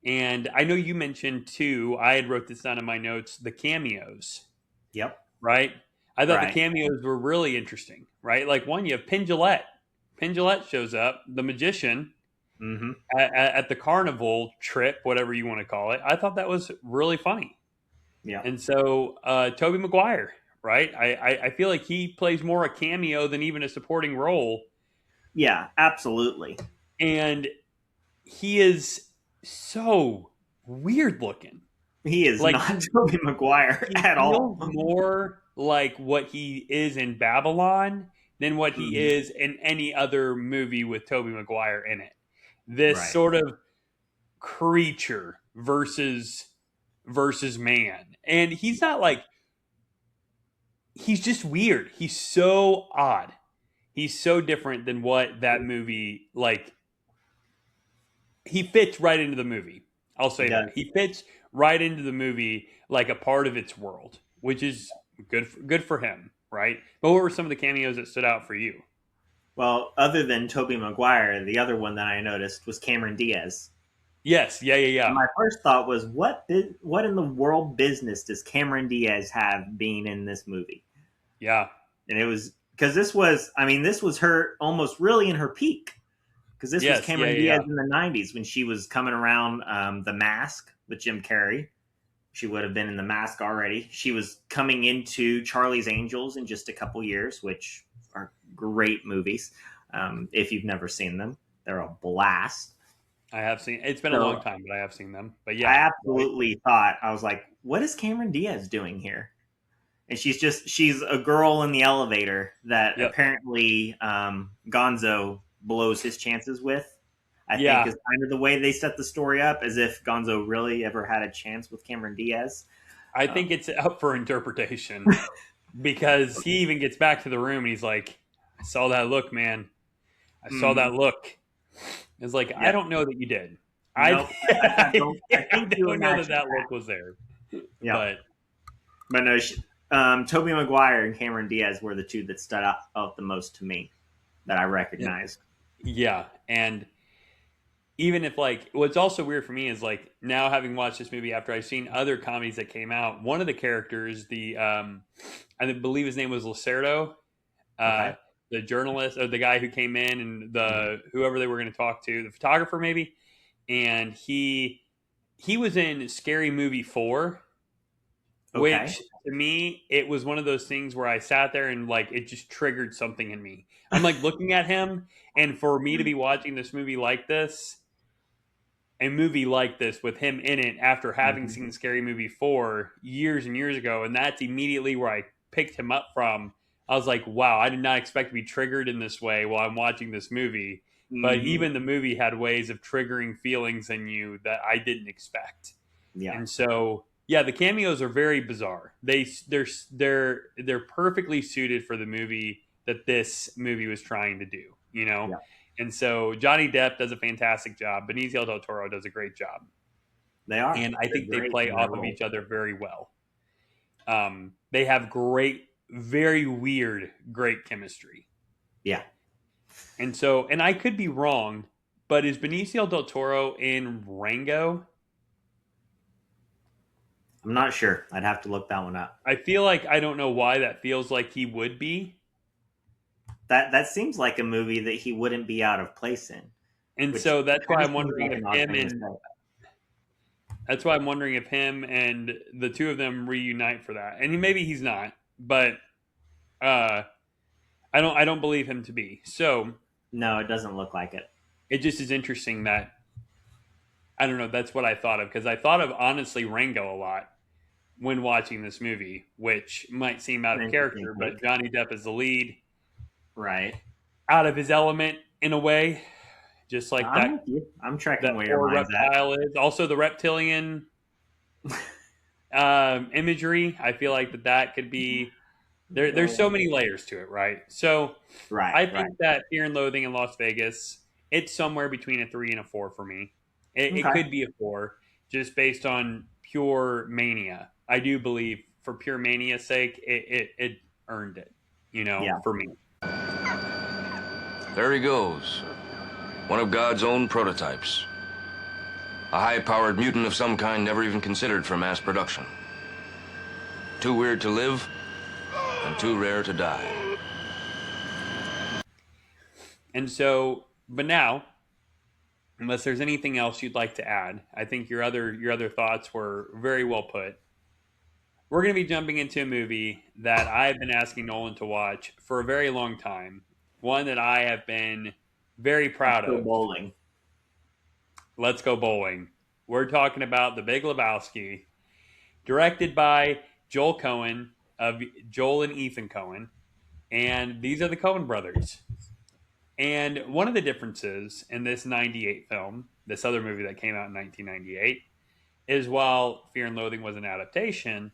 And I know you mentioned too, I had wrote this down in my notes, the cameos. Yep. Right? I thought the cameos were really interesting, right? Like one, you have Penn Jillette. Penn Jillette shows up, the magician, at the carnival trip, whatever you want to call it. I thought that was really funny. Yeah. And so Tobey Maguire, right? I feel like he plays more a cameo than even a supporting role. Yeah, absolutely. And he is so weird looking. He is like, not Tobey Maguire at all. More like what he is in Babylon than what he is in any other movie with Tobey Maguire in it. This sort of creature versus man. And he's not like, he's just weird. He's so odd. He's so different than what that movie, like, he fits right into the movie. I'll say that. He fits right into the movie like a part of its world, which is good for him, right? But what were some of the cameos that stood out for you? Well, other than Tobey Maguire, the other one that I noticed was Cameron Diaz. Yes, yeah. And my first thought was, what in the world business does Cameron Diaz have being in this movie? Yeah. And it was, because this was her almost really in her peak. Because this was Cameron Diaz in the 90s when she was coming around The Mask with Jim Carrey. She would have been in The Mask already. She was coming into Charlie's Angels in just a couple years, which are great movies. If you've never seen them, they're a blast. I have seen. It's been a long time, but I have seen them. But yeah, I absolutely thought, I was like, what is Cameron Diaz doing here? And she's a girl in the elevator that apparently Gonzo blows his chances with. I think is kind of the way they set the story up, as if Gonzo really ever had a chance with Cameron Diaz. I think it's up for interpretation because he even gets back to the room and he's like, I saw that look, man. I saw that look. It's like, I don't know that you did. Nope. I don't know that look was there. Yeah. But no, Tobey Maguire and Cameron Diaz were the two that stood out the most to me that I recognized. Yeah. And even if, like, what's also weird for me is, like, now having watched this movie after I've seen other comedies that came out, one of the characters, I believe his name was Lacerdo, the journalist, or the guy who came in, and whoever they were going to talk to, the photographer maybe, and he was in Scary Movie 4, Okay. which to me, it was one of those things where I sat there and like it just triggered something in me. I'm like looking at him, and for me to be watching this movie like this, a movie like this with him in it after having Mhm. seen Scary Movie 4 years and years ago, and that's immediately where I picked him up from. I was like, wow, I did not expect to be triggered in this way while I'm watching this movie. But Mhm. even the movie had ways of triggering feelings in you that I didn't expect. Yeah. And so, yeah, the cameos are very bizarre. They're perfectly suited for the movie that this movie was trying to do, you know? Yeah. And so Johnny Depp does a fantastic job. Benicio del Toro does a great job. They are. And I They're think they great play in their off of role. each other very well. They have great, very weird, great chemistry. Yeah. And so, and I could be wrong, but is Benicio del Toro in Rango? I'm not sure. I'd have to look that one up. I feel like I don't know why that feels like he would be. That seems like a movie that he wouldn't be out of place in. And Which so that's why kinda I'm seems wondering like if an odd him thing to and say. that's why I'm wondering if him and the two of them reunite for that. And maybe he's not, but uh I don't believe him to be. So No, it doesn't look like it. it just is interesting that I don't know, that's what I thought of because I thought of honestly Rango a lot when watching this movie, which might seem out An of interesting character, but take. Johnny Depp is the lead, Right. out of his element in a way, just like I'm with you. I'm that tracking where your poor mind's at. reptile is. Also, the reptilian imagery. I feel like that could be there. There's so many layers to it, right? So Right, I right. think that Fear and Loathing in Las Vegas, it's somewhere between a 3 and a 4 for me. It Okay. could be a 4 just based on pure mania. I do believe for pure mania's sake, it earned it, Yeah. for me. There he goes. One of God's own prototypes. A high-powered mutant of some kind never even considered for mass production. Too weird to live, and too rare to die. And so, but now, unless there's anything else you'd like to add, I think your other thoughts were very well put. We're going to be jumping into a movie that I've been asking Nolan to watch for a very long time. One that I have been very proud Go of. bowling. Let's Go Bowling. We're talking about The Big Lebowski, directed by Joel Cohen of Joel and Ethan Cohen, and these are the Coen brothers. And one of the differences in this 98 film, this other movie that came out in 1998, is while Fear and Loathing was an adaptation,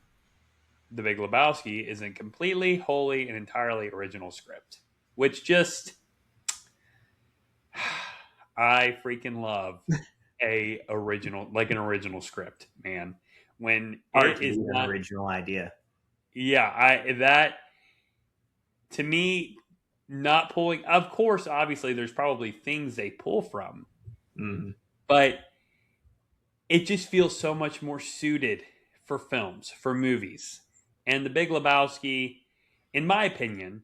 The Big Lebowski is a completely, wholly, and entirely original script. Which just, I freaking love an original script, man. When Hard it to is beat an not, original idea. yeah, that to me, not pulling. Of course, obviously, there's probably things they pull from, Mm-hmm. but it just feels so much more suited for films, for movies. And The Big Lebowski, in my opinion,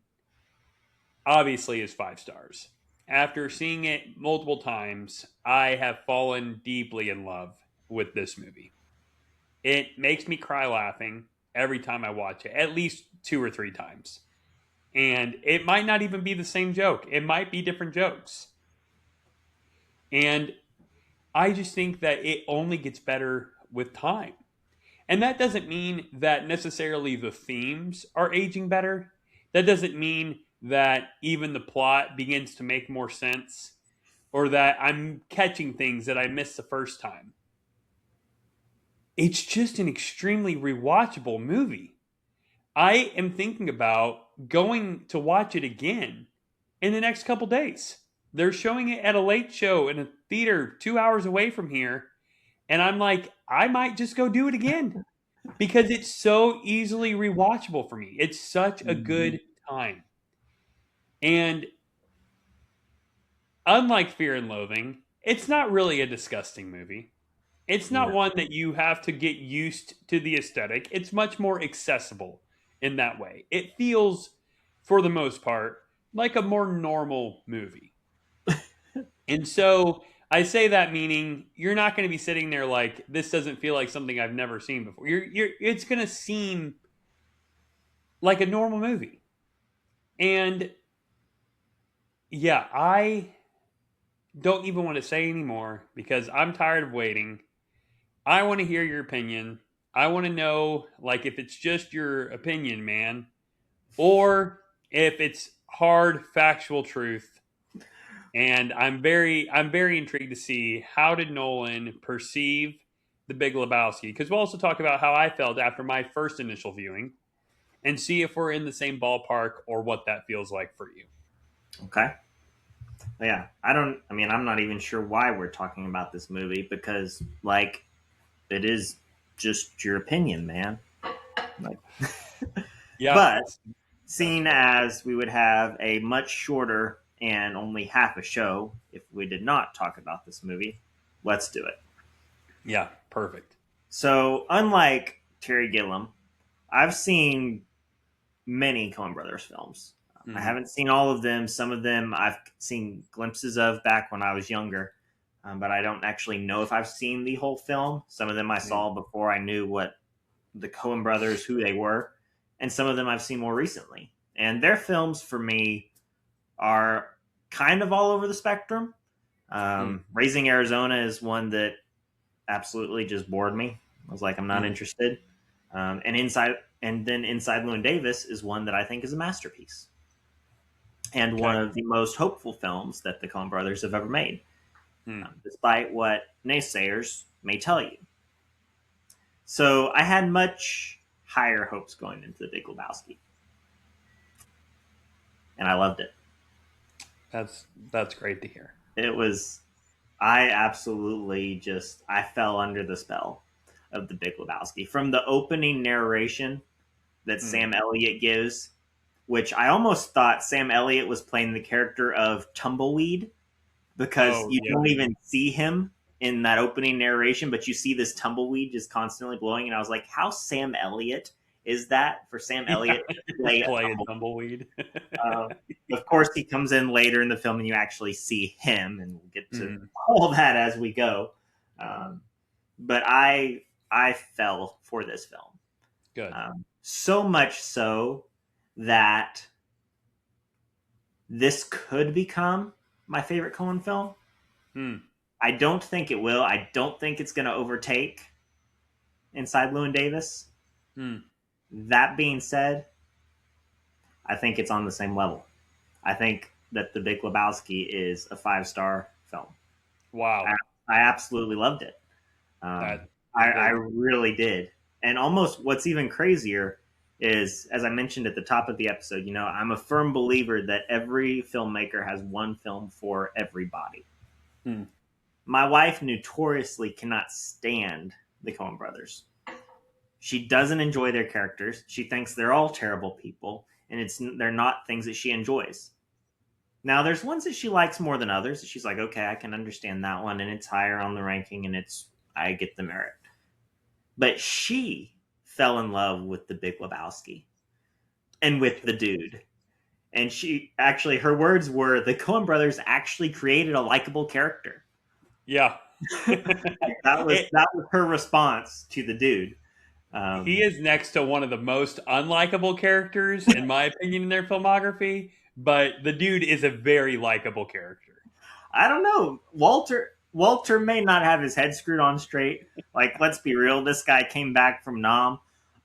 obviously is 5 stars. After seeing it multiple times, I have fallen deeply in love with this movie. It makes me cry laughing every time I watch it, at least 2 or 3 times. And it might not even be the same joke, it might be different jokes. And I just think that it only gets better with time. And that doesn't mean that necessarily the themes are aging better. That doesn't mean that even the plot begins to make more sense or that I'm catching things that I missed the first time. It's just an extremely rewatchable movie. I am thinking about going to watch it again in the next couple days. They're showing it at a late show in a theater 2 hours away from here. And I'm like, I might just go do it again because it's so easily rewatchable for me. It's such a good time. And unlike Fear and Loathing, it's not really a disgusting movie. It's not one that you have to get used to the aesthetic. It's much more accessible in that way. It feels, for the most part, like a more normal movie. And so I say that meaning you're not going to be sitting there like this doesn't feel like something I've never seen before. It's going to seem like a normal movie. And yeah, I don't even want to say anymore because I'm tired of waiting. I want to hear your opinion. I want to know like if it's just your opinion, man, or if it's hard factual truth. And I'm very intrigued to see how did Nolan perceive the Big Lebowski, because we'll also talk about how I felt after my first initial viewing and see if we're in the same ballpark or what that feels like for you. Okay. Yeah, I'm not even sure why we're talking about this movie because, like, it is just your opinion, man. Like, Yeah. but seeing as we would have a much shorter and only half a show if we did not talk about this movie, let's do it. Yeah, perfect. So, unlike Terry Gilliam, I've seen many Coen Brothers films. Mm-hmm. I haven't seen all of them. Some of them I've seen glimpses of back when I was younger, but I don't actually know if I've seen the whole film. Some of them I saw before I knew what the Coen Brothers, who they were, and some of them I've seen more recently. And their films, for me, are kind of all over the spectrum. Raising Arizona is one that absolutely just bored me. I was like, I'm not interested. And Inside Llewyn Davis is one that I think is a masterpiece and one of the most hopeful films that the Coen Brothers have ever made, despite what naysayers may tell you. So I had much higher hopes going into The Big Lebowski, and I loved it. That's great to hear. I absolutely I fell under the spell of The Big Lebowski. From the opening narration that Sam Elliott gives, which I almost thought Sam Elliott was playing the character of Tumbleweed because you don't even see him in that opening narration, but you see this tumbleweed just constantly blowing. And I was like, how Sam Elliott is that for Sam Elliott to play a tumbleweed? Of course, he comes in later in the film and you actually see him, and we'll get to all that as we go. But I fell for this film. Good. So much so that this could become my favorite Coen film. I don't think it will. I don't think it's going to overtake Inside Llewyn Davis. That being said, I think it's on the same level. I think that The Big Lebowski is a 5-star film. Wow. I absolutely loved it. I really did. And almost what's even crazier is, as I mentioned at the top of the episode, I'm a firm believer that every filmmaker has one film for everybody. My wife notoriously cannot stand the Coen Brothers. She doesn't enjoy their characters. She thinks they're all terrible people, and they're not things that she enjoys. Now, there's ones that she likes more than others. She's like, okay, I can understand that one, and it's higher on the ranking, and I get the merit. But she fell in love with The Big Lebowski and with the dude. And her words were, the Coen Brothers actually created a likable character. Yeah. that was her response to the dude. He is next to one of the most unlikable characters, in my opinion, in their filmography. But the dude is a very likable character. I don't know. Walter may not have his head screwed on straight. Like, let's be real. This guy came back from Nam.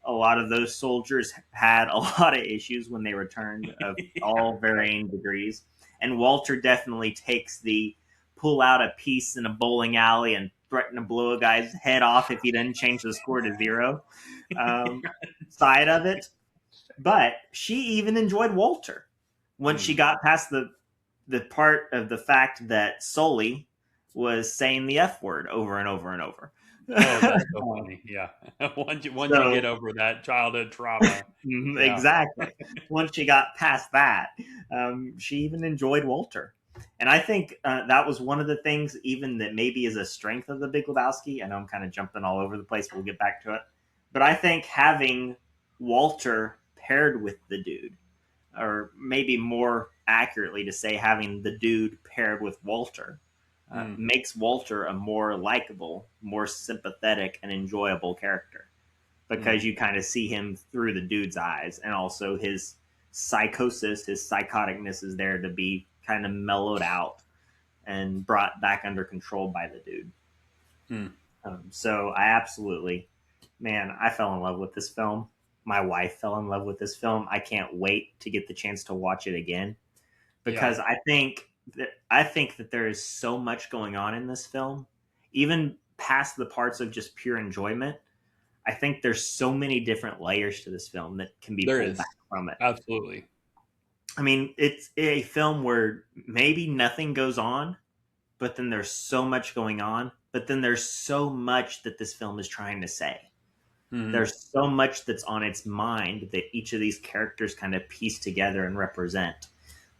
A lot of those soldiers had a lot of issues when they returned of all varying degrees. And Walter definitely takes the pull out a piece in a bowling alley and threaten to blow a guy's head off if he doesn't change the score to 0 side of it. But she even enjoyed Walter when she got past the part of the fact that Sully was saying the F word over and over and over. Oh, that's so funny. Yeah. Once you get over that childhood trauma. Exactly. Once she got past that, she even enjoyed Walter. And I think that was one of the things even that maybe is a strength of The Big Lebowski. I know I'm kind of jumping all over the place. We'll get back to it. But I think having Walter paired with the dude, or maybe more accurately to say having the dude paired with Walter, makes Walter a more likable, more sympathetic, and enjoyable character because you kind of see him through the dude's eyes, and also his psychosis, his psychoticness is there to be kind of mellowed out and brought back under control by the dude. So I absolutely, man, I fell in love with this film. My wife fell in love with this film. I can't wait to get the chance to watch it again because I think that there is so much going on in this film, even past the parts of just pure enjoyment. I think there's so many different layers to this film that can be pulled back from it. Absolutely. I mean, it's a film where maybe nothing goes on, but then there's so much going on, but then there's so much that this film is trying to say. There's so much that's on its mind that each of these characters kind of piece together and represent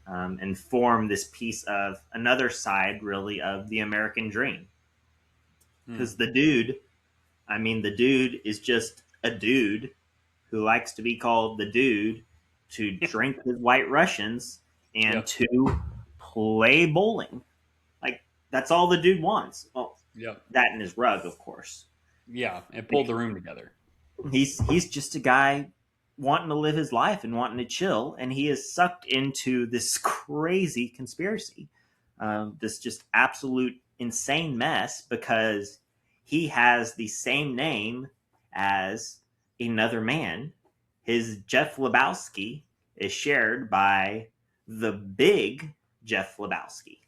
and form this piece of another side, really, of the American dream. Because the dude is just a dude who likes to be called the dude, to drink with White Russians, and to play bowling. Like, that's all the dude wants. Well, that and his rug, of course. Yeah, it pulled the room together. He's just a guy wanting to live his life and wanting to chill, and he is sucked into this crazy conspiracy, this just absolute insane mess because he has the same name as another man. His Jeff Lebowski is shared by the big Jeff Lebowski.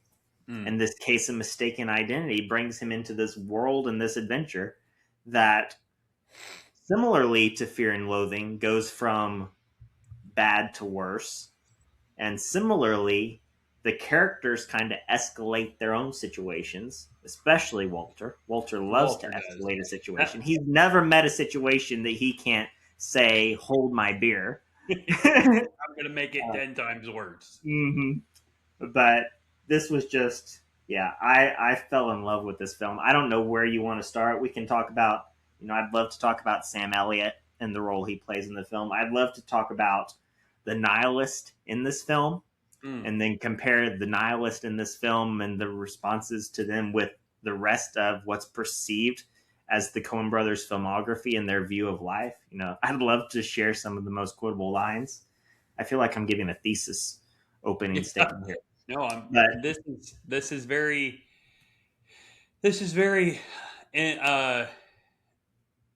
In this case, a mistaken identity brings him into this world and this adventure that, similarly to Fear and Loathing, goes from bad to worse. And similarly, the characters kind of escalate their own situations, especially Walter. Walter loves to escalate a situation. He's never met a situation that he can't say, "Hold my beer." I'm going to make it 10 times worse. But this was just, I fell in love with this film. I don't know where you want to start. We can talk about, I'd love to talk about Sam Elliott and the role he plays in the film. I'd love to talk about the nihilist in this film and then compare the nihilist in this film and the responses to them with the rest of what's perceived as the Coen brothers filmography and their view of life. I'd love to share some of the most quotable lines. I feel like I'm giving a thesis opening statement here. No, this is very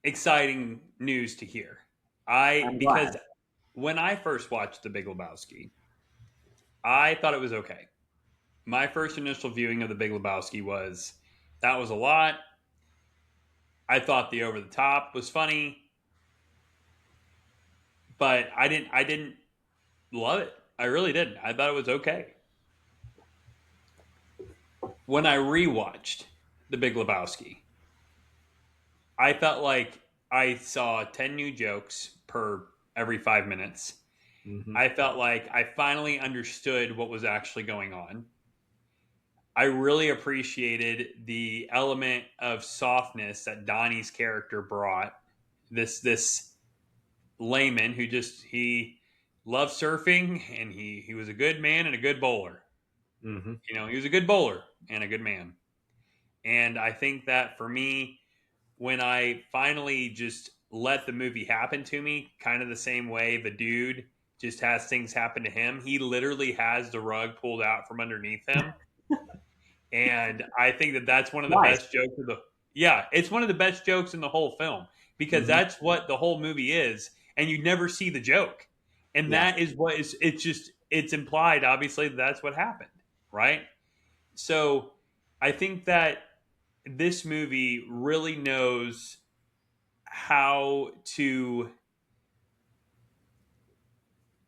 exciting news to hear. Because when I first watched The Big Lebowski, I thought it was okay. My first initial viewing of The Big Lebowski was that was a lot. I thought the over the top was funny, but I didn't love it. I really didn't. I thought it was okay. When I rewatched The Big Lebowski, I felt like I saw 10 new jokes per every 5 minutes. I felt like I finally understood what was actually going on. I really appreciated the element of softness that Donnie's character brought. This layman who he loved surfing, and he was a good man and a good bowler. He was a good bowler and a good man. And I think that for me, when I finally just let the movie happen to me, kind of the same way the dude just has things happen to him. He literally has the rug pulled out from underneath him. And I think that that's one of the best jokes of it's one of the best jokes in the whole film, because that's what the whole movie is. And you never see the joke. And that is what it's implied, obviously, that's what happened. Right. So I think that this movie really knows how to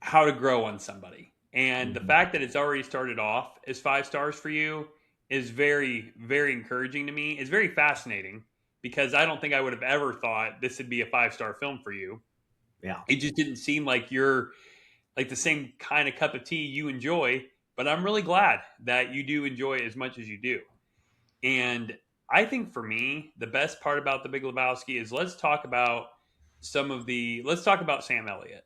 grow on somebody. And the fact that it's already started off as 5 stars for you is very, very encouraging to me. It's very fascinating, because I don't think I would have ever thought this would be a 5-star film for you. Yeah. It just didn't seem like you're like the same kind of cup of tea you enjoy, but I'm really glad that you do enjoy it as much as you do. And I think for me, the best part about The Big Lebowski is let's talk about Sam Elliott.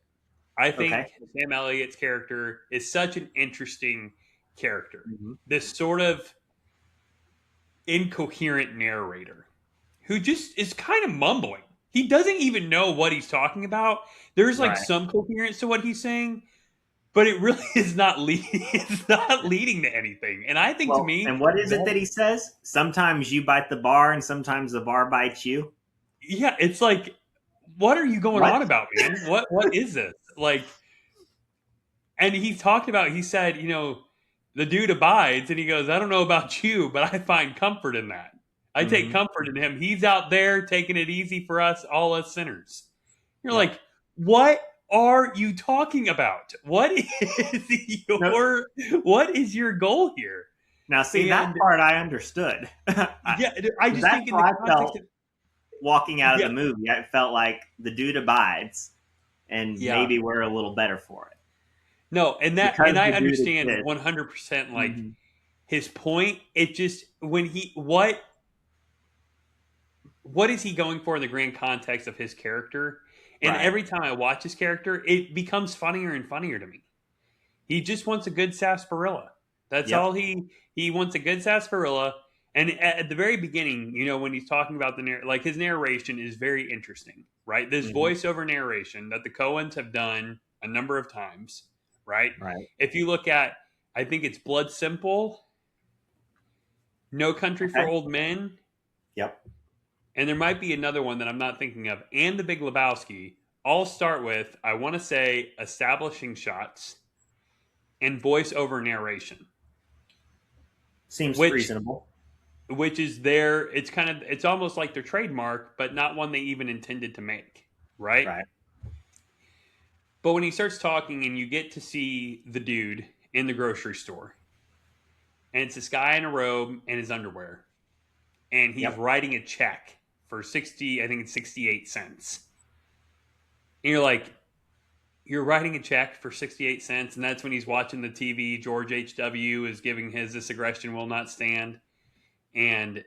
I think Sam Elliott's character is such an interesting character. This sort of incoherent narrator who just is kind of mumbling. He doesn't even know what he's talking about. There's like Right. some coherence to what he's saying, but it really is not leading. It's not leading to anything. And I think to Well, me, and what is it that he says? Sometimes you bite the bar, and sometimes the bar bites you. yeah, it's like, what are you going What? on about, man? What is this? Like, and he talked about. He said, the dude abides, and he goes, I don't know about you, but I find comfort in that. I take comfort in him. He's out there taking it easy for us, all us sinners. You're Yeah. like, what are you talking about? What is what is your goal here? Now, see, that part I understood. Yeah, I just That's think in how the I context felt walking out of Yeah. the movie. I felt like the dude abides, and Yeah. maybe we're a little better for it. No, and Because I the dude understand exists. 100% like Mhm. his point. It just when he what is he going for in the grand context of his character? And Right. every time I watch his character, it becomes funnier and funnier to me. He just wants a good sarsaparilla. That's Yep. all he wants, a good sarsaparilla. And at the very beginning, when he's talking about like his narration is very interesting, right? This voiceover narration that the Coens have done a number of times, right? Right. If you look at, I think it's Blood Simple, No Country for Okay. Old Men, Yep. and there might be another one that I'm not thinking of, and The Big Lebowski, all start with, I want to say, establishing shots and voiceover narration. Seems Which reasonable. is it's almost like their trademark, but not one they even intended to make, right? Right. But when he starts talking and you get to see the dude in the grocery store, and it's this guy in a robe and his underwear, and he's writing a check for 68 cents. And you're like, you're writing a check for 68 cents, and that's when he's watching the TV. George H.W. is giving his "This Aggression Will Not Stand," and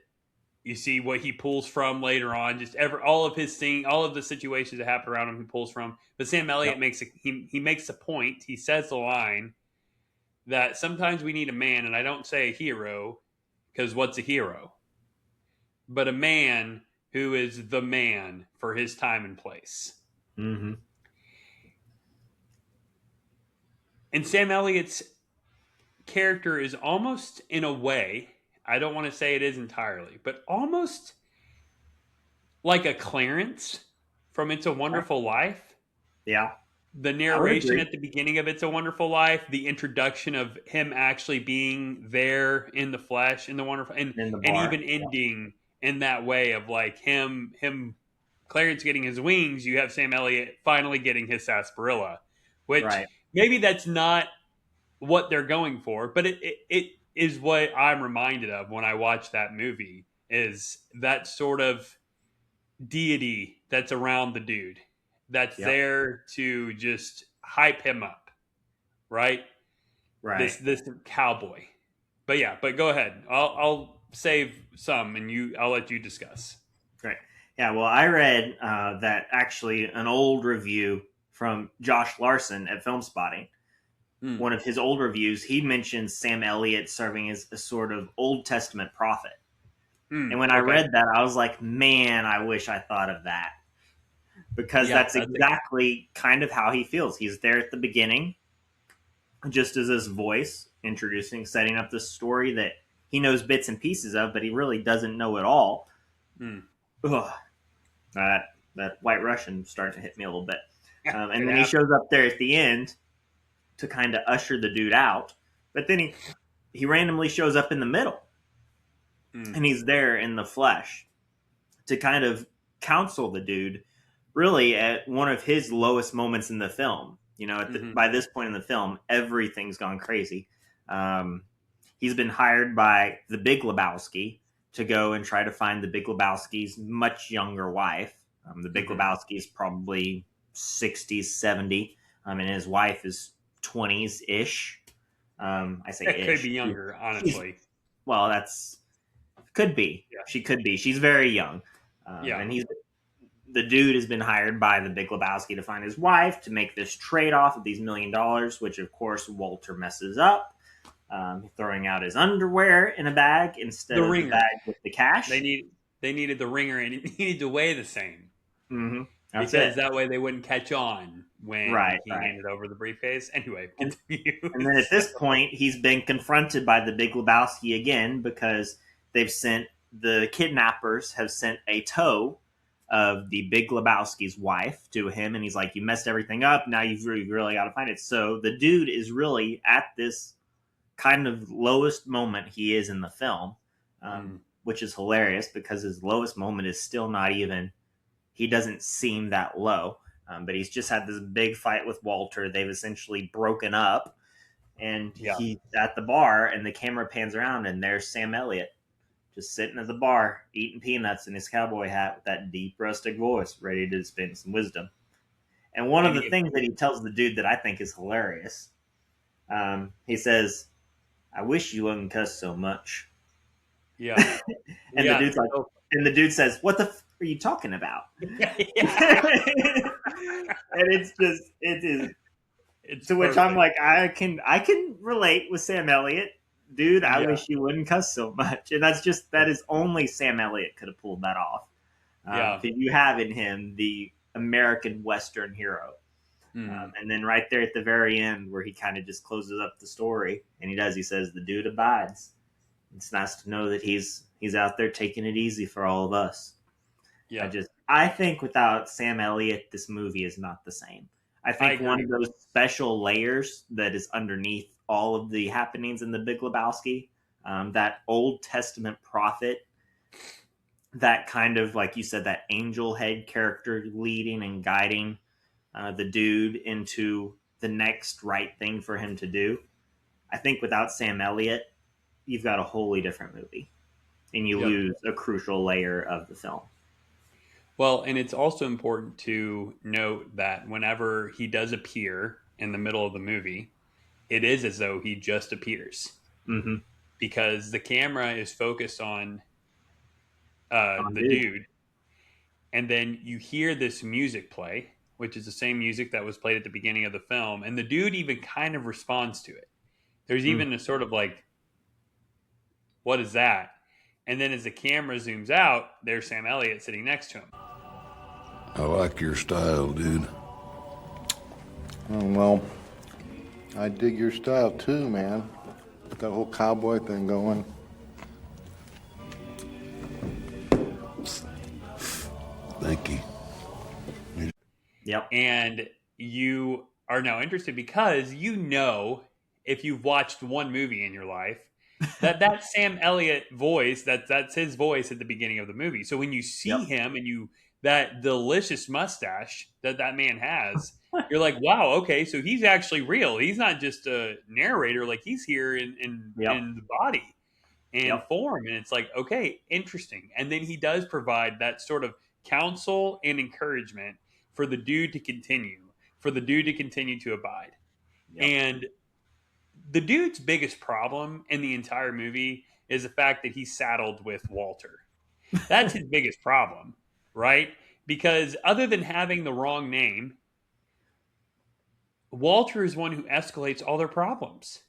you see what he pulls from later on. Just all of the situations that happen around him, he pulls from. But Sam Elliott makes a point. He says the line that sometimes we need a man, and I don't say a hero, because what's a hero? But a man who is the man for his time and place. Mm-hmm. And Sam Elliott's character is almost, in a way, I don't want to say it is entirely, but almost like a Clarence from It's a Wonderful Life. Yeah. The narration at the beginning of It's a Wonderful Life, the introduction of him actually being there in the flesh, in the wonderful, and even ending in that way of like him, Clarence getting his wings. You have Sam Elliott finally getting his sarsaparilla, which maybe that's not what they're going for, but it is what I'm reminded of when I watch that movie, is that sort of deity that's around the dude, that's there to just hype him up, right? This cowboy. But go ahead. I'll save some, and I'll let you discuss. Great. Yeah. Well, I read that actually an old review from Josh Larson at Film Spotting. One of his old reviews, he mentions Sam Elliott serving as a sort of Old Testament prophet. And when I read that, I was like, man, I wish I thought of that. Because that's exactly kind of how he feels. He's there at the beginning, just as this voice, setting up this story that he knows bits and pieces of, but he really doesn't know it all. Ugh. That White Russian starting to hit me a little bit. And then he shows up there at the end to kind of usher the dude out, but then he randomly shows up in the middle, and he's there in the flesh to kind of counsel the dude, really at one of his lowest moments in the film. By this point in the film, everything's gone crazy. He's been hired by the Big Lebowski to go and try to find the Big Lebowski's much younger wife. The Big Lebowski is probably 60s, 70, and his wife is 20s ish. I say it ish. Could be younger, honestly. Well, could be. Yeah. She could be. She's very young. And the dude has been hired by the Big Lebowski to find his wife, to make this trade off of these $1 million, which of course Walter messes up. throwing out his underwear in a bag instead The of the ringer. bag with the cash. They needed the ringer, and it needed to weigh the same. Mm-hmm. Because that way they wouldn't catch on when he Right. handed over the briefcase. Anyway, continue. And then at this point, he's been confronted by the Big Lebowski again because the kidnappers have sent a tow of the Big Lebowski's wife to him, and he's like, "You messed everything up. Now you've really got to find it." So the dude is really at this kind of lowest moment he is in the film, which is hilarious because his lowest moment is still not even. He doesn't seem that low, but he's just had this big fight with Walter. They've essentially broken up, and he's at the bar, and the camera pans around, and there's Sam Elliott just sitting at the bar, eating peanuts in his cowboy hat with that deep, rustic voice, ready to spin some wisdom. And one of the things that he tells the dude that I think is hilarious, he says, "I wish you wouldn't cuss so much." Yeah. And the dude's like, and the dude says, "What the f are you talking about?" And it is. To which I'm like, I can relate with Sam Elliott, dude. I wish you wouldn't cuss so much, and that is only Sam Elliott could have pulled that off. Because you have in him the American Western hero, and then right there at the very end where he kind of just closes up the story, and he says, "The dude abides." It's nice to know that he's out there taking it easy for all of us. Yeah. I think without Sam Elliott, this movie is not the same. I think one of those special layers that is underneath all of the happenings in the Big Lebowski, that Old Testament prophet, that kind of, like you said, that angel head character leading and guiding the dude into the next right thing for him to do. I think without Sam Elliott, you've got a wholly different movie, and you lose a crucial layer of the film. Well, and it's also important to note that whenever he does appear in the middle of the movie, it is as though he just appears. Mm-hmm. Because the camera is focused on the dude. And then you hear this music play, which is the same music that was played at the beginning of the film. And the dude even kind of responds to it. There's even a sort of like, what is that? And then as the camera zooms out, there's Sam Elliott sitting next to him. I like your style, dude. Oh, well, I dig your style too, man. That whole cowboy thing going. Thank you. Yep. And you are now interested because if you've watched one movie in your life, that Sam Elliott voice, that's his voice at the beginning of the movie. So when you see him and that delicious mustache that man has, you're like, wow, okay, so he's actually real. He's not just a narrator, like he's here in the body and form. And it's like, okay, interesting. And then he does provide that sort of counsel and encouragement for the dude to continue to abide. Yep. And the dude's biggest problem in the entire movie is the fact that he's saddled with Walter. That's his biggest problem, right? Because other than having the wrong name, Walter is one who escalates all their problems.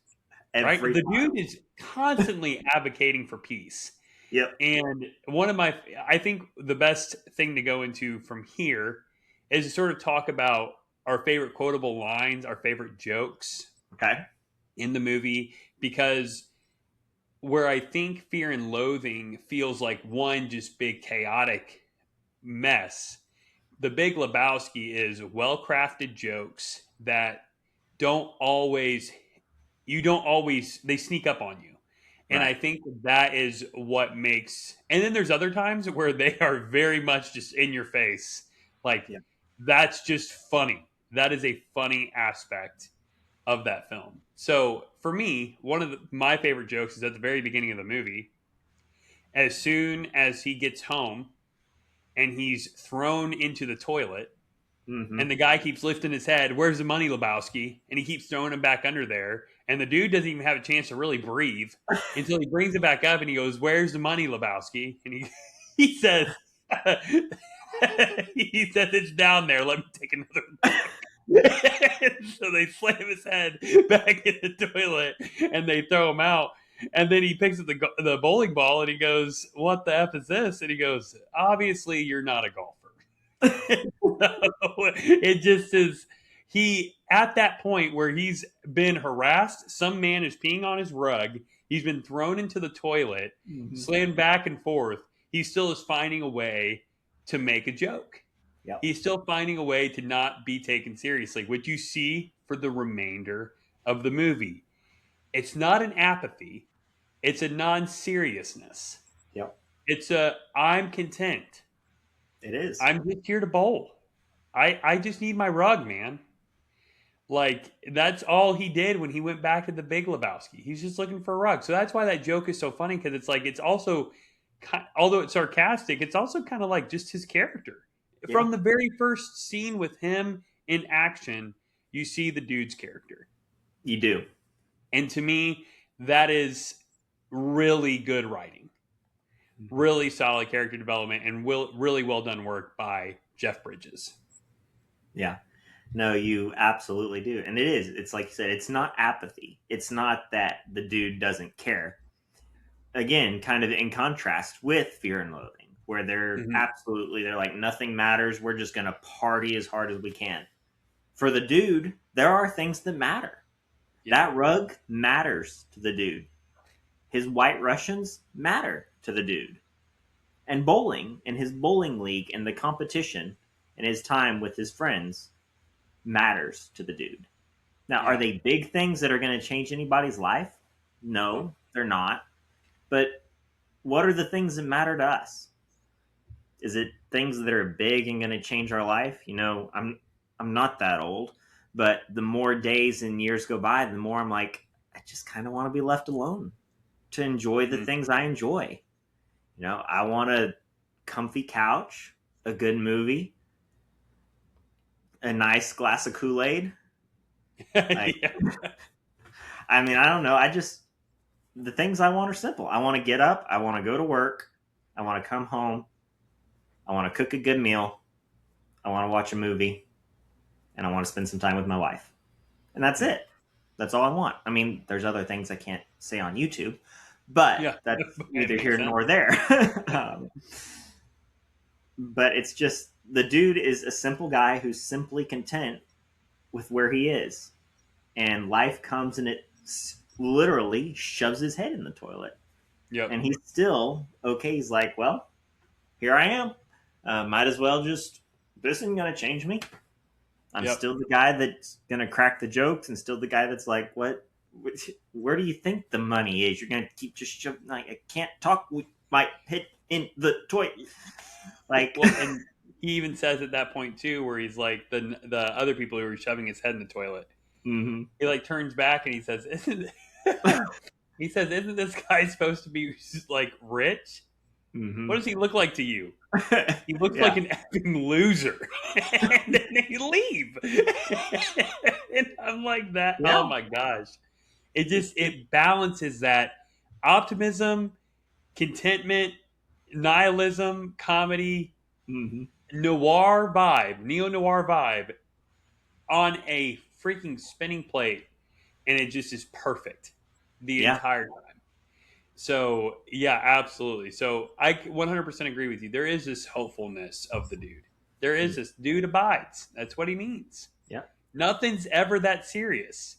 Right? The dude is constantly advocating for peace. Yep. And I think the best thing to go into from here is to sort of talk about our favorite quotable lines, our favorite jokes. Okay. In the movie, because where I think Fear and Loathing feels like one just big chaotic mess, The Big Lebowski is well-crafted jokes that they sneak up on you. And right. I think that is what makes, and then there's other times where they are very much just in your face. Like, that's just funny. That is a funny aspect of that film. So for me, one of my favorite jokes is at the very beginning of the movie. As soon as he gets home and he's thrown into the toilet, and the guy keeps lifting his head, "Where's the money, Lebowski?" And he keeps throwing him back under there. And the dude doesn't even have a chance to really breathe until he brings it back up and he goes, "Where's the money, Lebowski?" And he says, "It's down there. Let me take another look." So they slam his head back in the toilet and they throw him out. And then he picks up the bowling ball and he goes, "What the F is this?" And he goes, "Obviously, you're not a golfer." So it just is. He, at that point where he's been harassed, some man is peeing on his rug. He's been thrown into the toilet, slammed back and forth. He still is finding a way to make a joke. Yep. He's still finding a way to not be taken seriously, which you see for the remainder of the movie. It's not an apathy. It's a non-seriousness. Yep. It's a, I'm content. It is. I'm just here to bowl. I just need my rug, man. Like, that's all he did when he went back to the Big Lebowski. He's just looking for a rug. So that's why that joke is so funny, because it's like, it's also, although it's sarcastic, it's also kind of like just his character. Yeah. From the very first scene with him in action, you see the dude's character. You do. And to me, that is really good writing. Really solid character development, and really well done work by Jeff Bridges. Yeah. No, you absolutely do. And it is. It's like you said, it's not apathy. It's not that the dude doesn't care. Again, kind of in contrast with Fear and Loathing, where they're they're like, nothing matters. We're just going to party as hard as we can. For the dude, there are things that matter. Yeah. That rug matters to the dude. His White Russians matter to the dude. And bowling, and his bowling league, and the competition, and his time with his friends matters to the dude. Now, are they big things that are going to change anybody's life? No, they're not. But what are the things that matter to us? Is it things that are big and going to change our life? You know, I'm not that old, but the more days and years go by, the more I'm like, I just kind of want to be left alone to enjoy the things I enjoy. You know, I want a comfy couch, a good movie, a nice glass of Kool-Aid. Like, I mean, I don't know. The things I want are simple. I want to get up. I want to go to work. I want to come home. I want to cook a good meal. I want to watch a movie. And I want to spend some time with my wife. And that's it. That's all I want. I mean, there's other things I can't say on YouTube, but that's neither here nor there. But it's just, the dude is a simple guy who's simply content with where he is. And life comes and it literally shoves his head in the toilet. Yep. And he's still okay. He's like, well, here I am. Might as well just, this isn't going to change me. I'm still the guy that's going to crack the jokes, and still the guy that's like, what, where do you think the money is? You're going to keep just shoving, like, I can't talk with my head in the toilet. Like, well, and he even says at that point too, where he's like, the other people who are shoving his head in the toilet. Mm-hmm. He like turns back and he says, isn't this guy supposed to be like rich? Mm-hmm. What does he look like to you? He looks like an effing loser. And then they leave. And I'm like that. Yeah. Oh my gosh. It balances that optimism, contentment, nihilism, comedy, neo-noir vibe on a freaking spinning plate. And it just is perfect the entire time. So, yeah, absolutely. So I 100% agree with you. There is this hopefulness of the dude. There is this dude abides. That's what he means. Yeah. Nothing's ever that serious.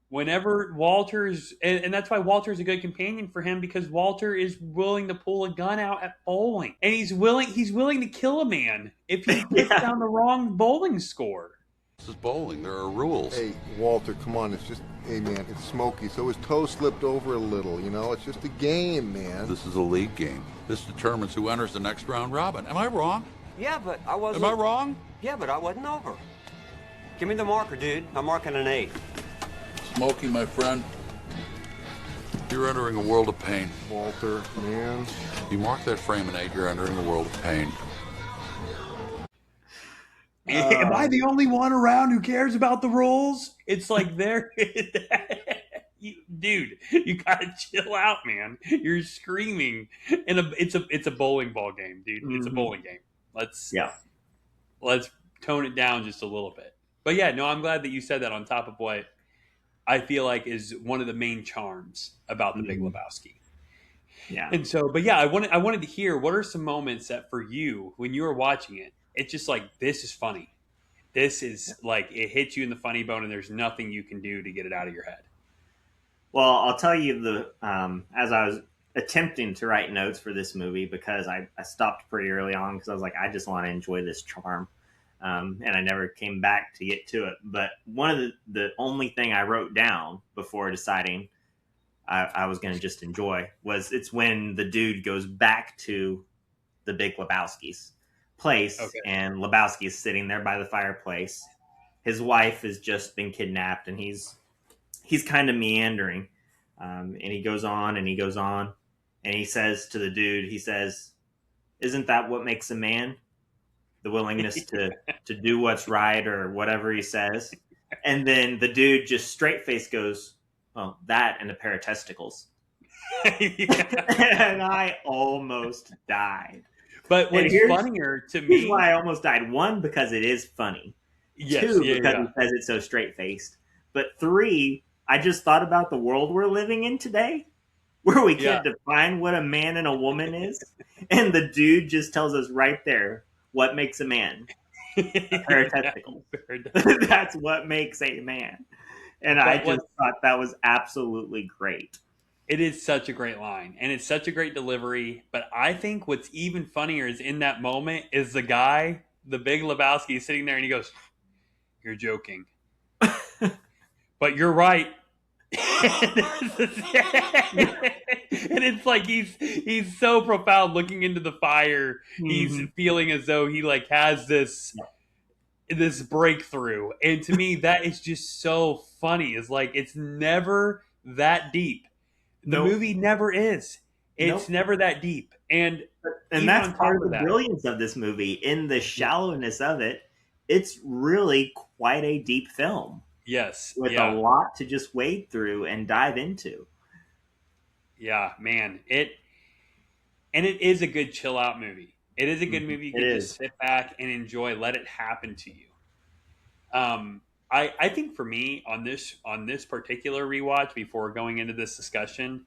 Whenever Walter's, and that's why Walter's a good companion for him, because Walter is willing to pull a gun out at bowling. And he's willing to kill a man if he puts down the wrong bowling score. This is bowling. There are rules. Hey, Walter, come on. It's just, hey, man, it's Smokey. So his toe slipped over a little, you know? It's just a game, man. This is a league game. This determines who enters the next round robin. Am I wrong? Yeah, but I wasn't... Am I wrong? Yeah, but I wasn't over. Give me the marker, dude. I'm marking an 8. Smokey, my friend, you're entering a world of pain. Walter, man. You mark that frame an 8, you're entering a world of pain. Am I the only one around who cares about the rules? It's like dude, you gotta chill out, man. You're screaming, and it's a bowling ball game, dude. It's a bowling game. Let's tone it down just a little bit. But yeah, no, I'm glad that you said that on top of what I feel like is one of the main charms about The Big Lebowski. Yeah. And so, but yeah, I wanted to hear what are some moments that for you when you were watching it, it's just like, this is funny. This is like, it hits you in the funny bone and there's nothing you can do to get it out of your head. Well, I'll tell you as I was attempting to write notes for this movie, because I stopped pretty early on because I was like, I just want to enjoy this charm. And I never came back to get to it. But one of the only thing I wrote down before deciding I was going to just enjoy was it's when the dude goes back to the Big Lebowski's place, and Lebowski is sitting there by the fireplace. His wife has just been kidnapped, and he's kind of meandering. And he goes on and he goes on, and he says to the dude, he says, "Isn't that what makes a man? The willingness to do what's right," or whatever he says. And then the dude just straight face goes, "Oh, that and a pair of testicles." And I almost died. But what's funnier to me... Here's why I almost died. 1, because it is funny. Yes, 2, because he says it so straight faced. But 3, I just thought about the world we're living in today, where we can't define what a man and a woman is. And the dude just tells us right there what makes a man. A pair of testicles. That's what makes a man. And I just thought that was absolutely great. It is such a great line, and it's such a great delivery. But I think what's even funnier is in that moment is the guy, the Big Lebowski, is sitting there, and he goes, "You're joking." But you're right. And it's like he's so profound looking into the fire. He's feeling as though he like has this breakthrough. And to me, that is just so funny. It's like, it's never that deep. The movie never is. It's never that deep. And that's part of the brilliance of this movie. In the shallowness of it, it's really quite a deep film. Yes. With a lot to just wade through and dive into. Yeah, man. It is a good chill out movie. It is a good movie. You can just sit back and enjoy, let it happen to you. I think for me on this particular rewatch, before going into this discussion,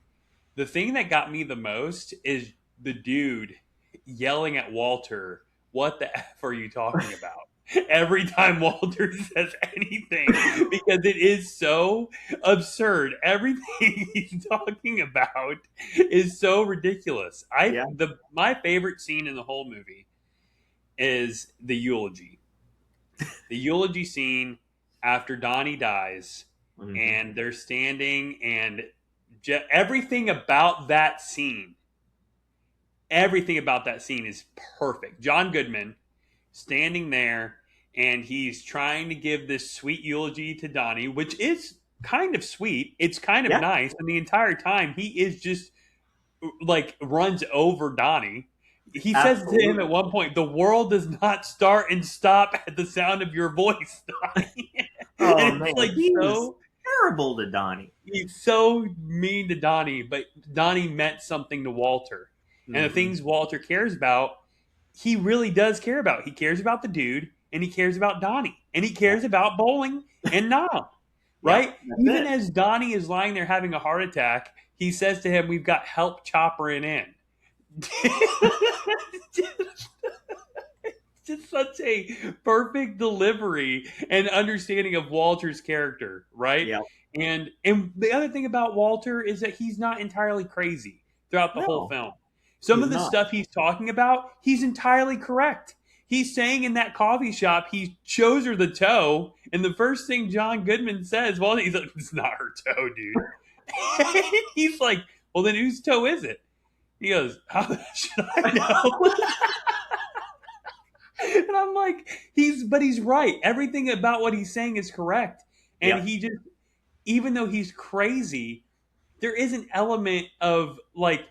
the thing that got me the most is the dude yelling at Walter, "What the F are you talking about?" Every time Walter says anything, because it is so absurd. Everything he's talking about is so ridiculous. My favorite scene in the whole movie is the eulogy. The eulogy scene after Donnie dies, and they're standing, and everything about that scene is perfect. John Goodman standing there, and he's trying to give this sweet eulogy to Donnie, which is kind of sweet. It's kind of nice. And the entire time, he is just like runs over Donnie. He says to him at one point, "The world does not start and stop at the sound of your voice, Donnie." Oh, man. Like, he's so terrible to Donnie. He's so mean to Donnie, but Donnie meant something to Walter. And the things Walter cares about, he really does care about. He cares about the dude, and he cares about Donnie, and he cares about bowling and Nam, right? Even as Donnie is lying there having a heart attack, he says to him, "We've got help choppering in." Just such a perfect delivery and understanding of Walter's character, right? Yeah. And the other thing about Walter is that he's not entirely crazy throughout the whole film. Some of the stuff he's talking about, he's entirely correct. He's saying in that coffee shop, he shows her the toe, and the first thing John Goodman says, well, he's like, "It's not her toe, dude." He's like, "Well, then whose toe is it?" He goes, "How the hell should I know?" And I'm like, he's right. Everything about what he's saying is correct. And he just, even though he's crazy, there is an element of like,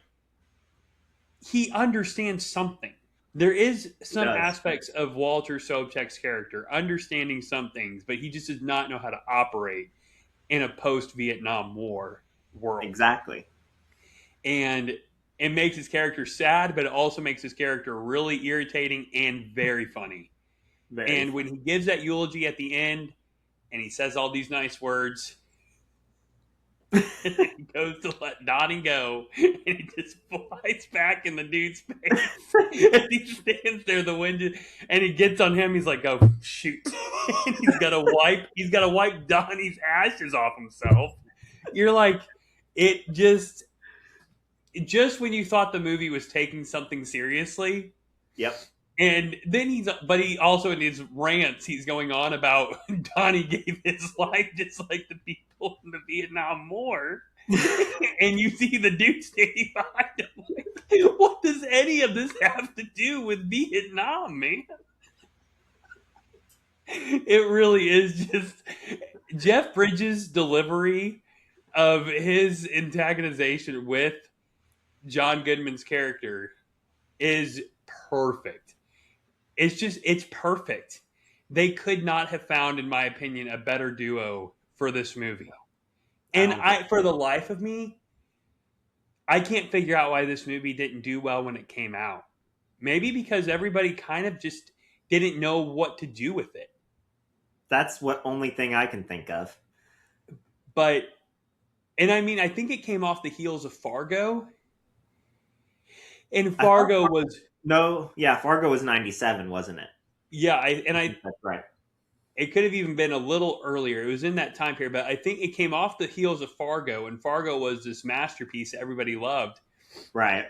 he understands something. There is some aspects of Walter Sobchak's character understanding some things, but he just does not know how to operate in a post-Vietnam War world. Exactly. And it makes his character sad, but it also makes his character really irritating and very funny. When he gives that eulogy at the end, and he says all these nice words. And he goes to let Donnie go, and he just flies back in the dude's face. And he stands there, the wind, and he gets on him. He's like, "Oh shoot!" And he's got to wipe Donnie's ashes off himself. You're like, it just when you thought the movie was taking something seriously. Yep. And then he also in his rants, he's going on about Donnie gave his life just like the people in the Vietnam War. And you see the dude standing behind him like, what does any of this have to do with Vietnam, man? It really is just Jeff Bridges' delivery of his antagonization with John Goodman's character is perfect. It's perfect. They could not have found, in my opinion, a better duo for this movie. And for the life of me, I can't figure out why this movie didn't do well when it came out. Maybe because everybody kind of just didn't know what to do with it. That's what only thing I can think of. But, and I mean, I think it came off the heels of Fargo. And Fargo was... No, yeah, Fargo was 97, wasn't it? Yeah, that's right. It could have even been a little earlier. It was in that time period, but I think it came off the heels of Fargo, and Fargo was this masterpiece that everybody loved. Right.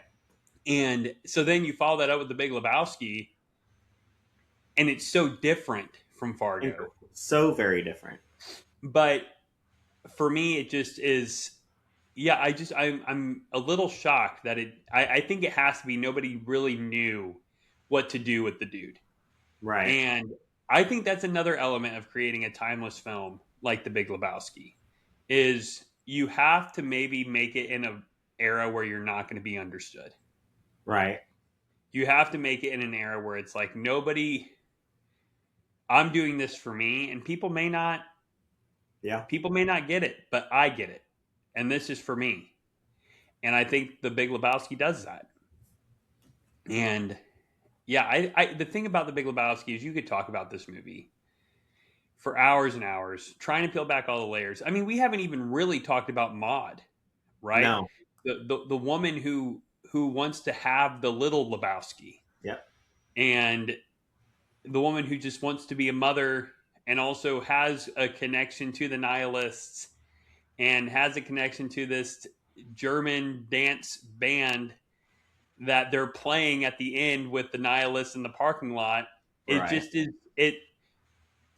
And so then you follow that up with The Big Lebowski, and it's so different from Fargo. So very different. But for me, it just is... Yeah, I'm a little shocked that I think it has to be nobody really knew what to do with the dude. Right. And I think that's another element of creating a timeless film like The Big Lebowski is you have to maybe make it in an era where you're not going to be understood. Right. You have to make it in an era where it's like I'm doing this for me, and people may not get it, but I get it. And this is for me. And I think The Big Lebowski does that. And yeah, I the thing about The Big Lebowski is you could talk about this movie for hours and hours, trying to peel back all the layers. I mean, we haven't even really talked about Maude, right? No. The woman who wants to have the little Lebowski. Yep. And the woman who just wants to be a mother and also has a connection to the nihilists and has a connection to this German dance band that they're playing at the end with the nihilists in the parking lot. It just is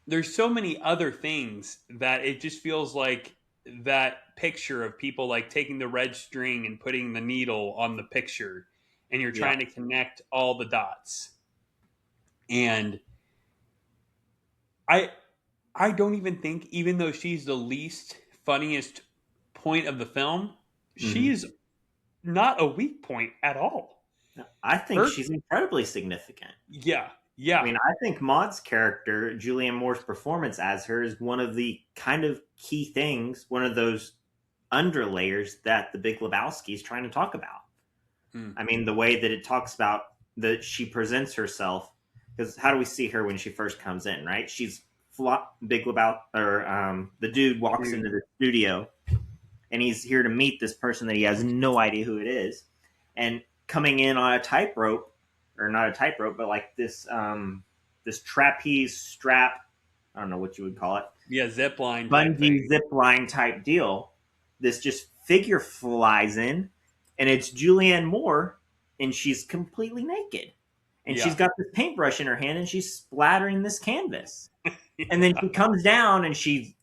there's so many other things that it just feels like that picture of people like taking the red string and putting the needle on the picture, and you're trying to connect all the dots. And I don't even think, even though she's the least funniest point of the film, she's not a weak point at all. I think she's incredibly significant. Yeah. I mean, I think Maude's character, Julianne Moore's performance as her, is one of the kind of key things, one of those underlayers that The Big Lebowski is trying to talk about. I mean, the way that it talks about that she presents herself, because how do we see her when she first comes in, right? She's Big Lebowski, or the dude walks into the studio, and he's here to meet this person that he has no idea who it is, and coming in on a tightrope, or not a tightrope, but like this this trapeze strap, I don't know what you would call it. Yeah, zip line. Bungee zip line type deal. This just figure flies in, and it's Julianne Moore, and she's completely naked. And she's got this paintbrush in her hand, and she's splattering this canvas. And then she comes down, and she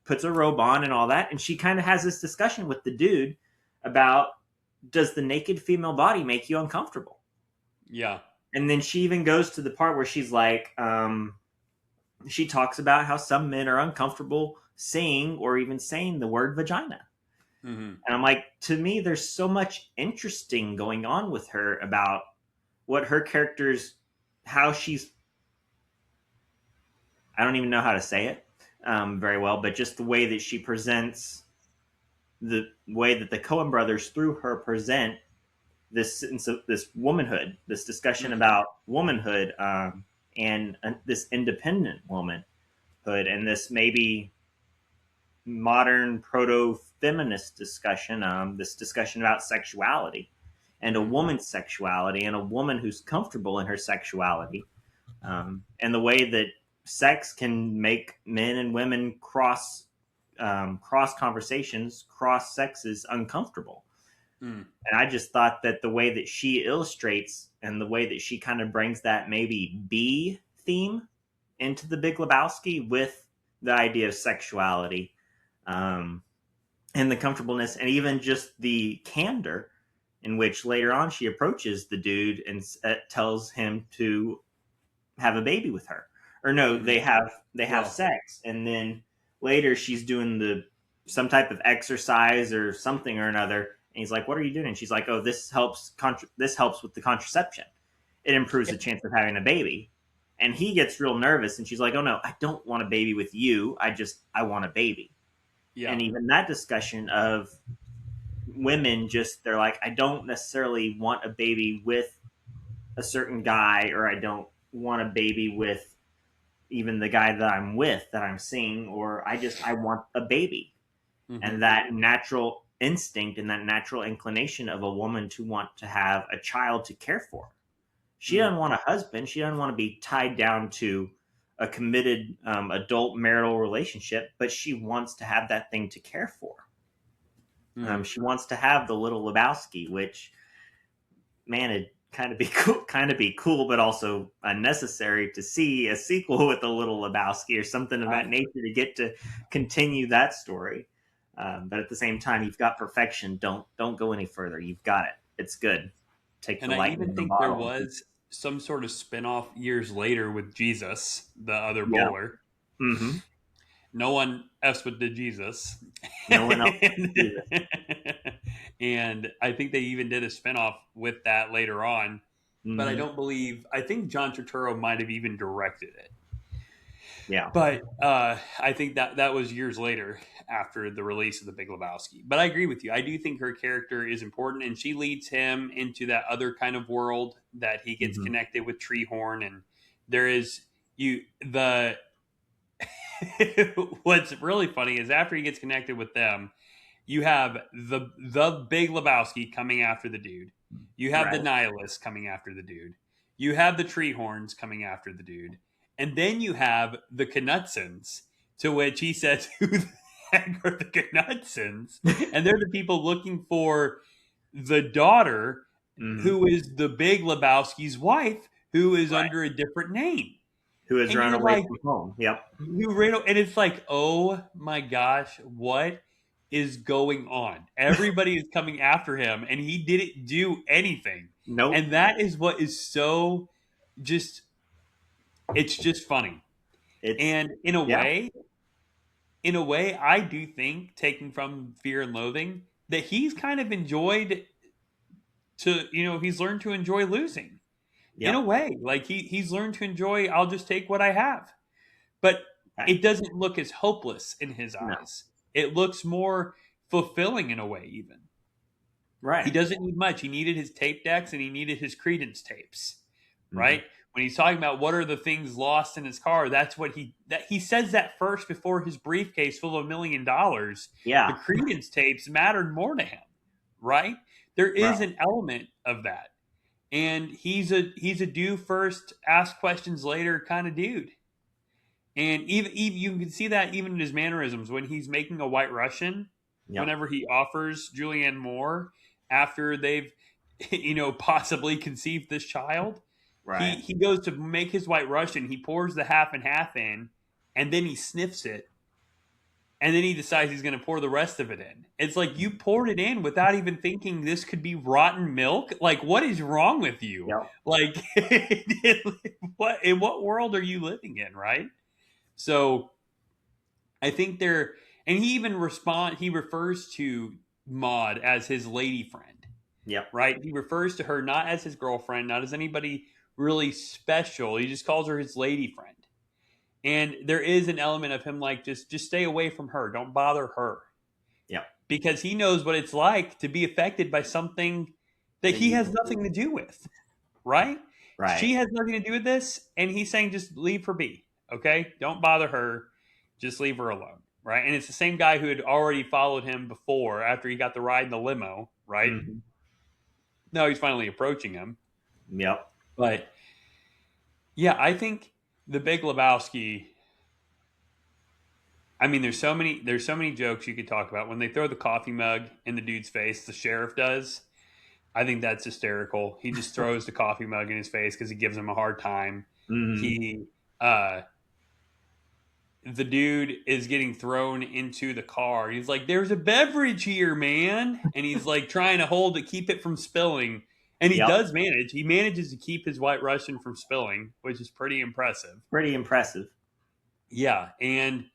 puts a robe on and all that, and she kind of has this discussion with the dude about, does the naked female body make you uncomfortable? Yeah. And then she even goes to the part where she's like, she talks about how some men are uncomfortable saying or even saying the word vagina. And I'm like, to me, there's so much interesting going on with her about what her character's, how she's, I don't even know how to say it very well, but just the way that she presents, the way that the Coen brothers through her present this womanhood, this discussion about womanhood, and this independent woman and this maybe modern proto-feminist discussion, this discussion about sexuality and a woman's sexuality and a woman who's comfortable in her sexuality, and the way that sex can make men and women cross conversations, cross sexes uncomfortable. And I just thought that the way that she illustrates and the way that she kind of brings that maybe B theme into the Big Lebowski with the idea of sexuality, and the comfortableness, and even just the candor in which later on she approaches the dude and tells him to have a baby with her, or no, they have sex, and then later she's doing some type of exercise or something or another, and he's like, "What are you doing?" And she's like, "Oh, this helps with the contraception. It improves the chance of having a baby." And he gets real nervous, and she's like, "Oh no, I don't want a baby with you. I want a baby." Yeah. And even that discussion of women, they're like, "I don't necessarily want a baby with a certain guy, or I don't want a baby with even the guy that I'm with, that I'm seeing, or I want a baby." Mm-hmm. And that natural instinct and that natural inclination of a woman to want to have a child to care for. She doesn't want a husband. She doesn't want to be tied down to a committed adult marital relationship, but she wants to have that thing to care for. She wants to have the little Lebowski, which, man, it'd kind of be cool, but also unnecessary to see a sequel with the little Lebowski or something of that nature to get to continue that story. But at the same time, you've got perfection. Don't go any further. You've got it. It's good. Take the light. And I even think there was some sort of spinoff years later with Jesus, the other bowler. Mm-hmm. No one else but did Jesus. No one else but Jesus. And I think they even did a spinoff with that later on. Mm-hmm. But I think John Turturro might have even directed it. Yeah. But I think that was years later after the release of The Big Lebowski. But I agree with you. I do think her character is important, and she leads him into that other kind of world that he gets connected with Treehorn. And there is what's really funny is after he gets connected with them, you have the Big Lebowski coming after the dude. You have the Nihilists coming after the dude. You have the Treehorns coming after the dude. And then you have the Knutsons, to which he says, "Who the heck are the Knutsons?" And they're the people looking for the daughter, who is the Big Lebowski's wife, who is under a different name. Who has run away from home. Yep. And it's like, oh my gosh, what is going on? Everybody is coming after him, and he didn't do anything. Nope. And that is what is so it's just funny. And in a way, I do think, taking from Fear and Loathing, that he's kind of enjoyed he's learned to enjoy losing. Yep. In a way, like he's learned to enjoy, I'll just take what I have. But it doesn't look as hopeless in his eyes. It looks more fulfilling in a way, even. Right. He doesn't need much. He needed his tape decks and he needed his Creedence tapes. Right? When he's talking about what are the things lost in his car, that's what he says that first before his briefcase full of $1 million. Yeah. The Creedence tapes mattered more to him. Right? There is an element of that. And he's a do first, ask questions later kind of dude. And even you can see that even in his mannerisms when he's making a White Russian, whenever he offers Julianne Moore after they've, possibly conceived this child. Right. He goes to make his White Russian. He pours the half and half in, and then he sniffs it. And then he decides he's going to pour the rest of it in. It's like you poured it in without even thinking this could be rotten milk. Like, what is wrong with you? Yep. Like, in what world are you living in, right? So I think and he even he refers to Maud as his lady friend. Yep. Right? He refers to her not as his girlfriend, not as anybody really special. He just calls her his lady friend. And there is an element of him like, just stay away from her. Don't bother her. Yeah. Because he knows what it's like to be affected by something that he has nothing to do with. Right? Right. She has nothing to do with this. And he's saying, just leave her be. Okay? Don't bother her. Just leave her alone, right? And it's the same guy who had already followed him before after he got the ride in the limo, right? Mm-hmm. Now he's finally approaching him. Yep. But yeah, I think The Big Lebowski. I mean, there's so many jokes you could talk about. When they throw the coffee mug in the dude's face, the sheriff does. I think that's hysterical. He just throws the coffee mug in his face because he gives him a hard time. Mm-hmm. He, the dude is getting thrown into the car. He's like, "There's a beverage here, man," and he's like trying to hold it, keep it from spilling. And he Yep. does manage. He manages to keep his White Russian from spilling, which is pretty impressive. Pretty impressive. Yeah, and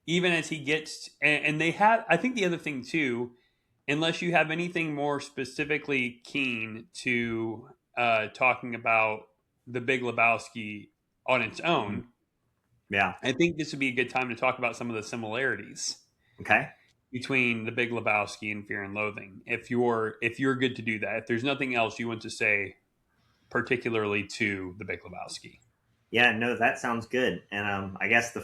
even as he gets, and they have, I think the other thing too, unless you have anything more specifically keen to talking about The Big Lebowski on its own, Yeah. I think this would be a good time to talk about some of the similarities Okay. between The Big Lebowski and Fear and Loathing. If you're good to do that, if there's nothing else you want to say, particularly to The Big Lebowski. Yeah, no, that sounds good. And I guess the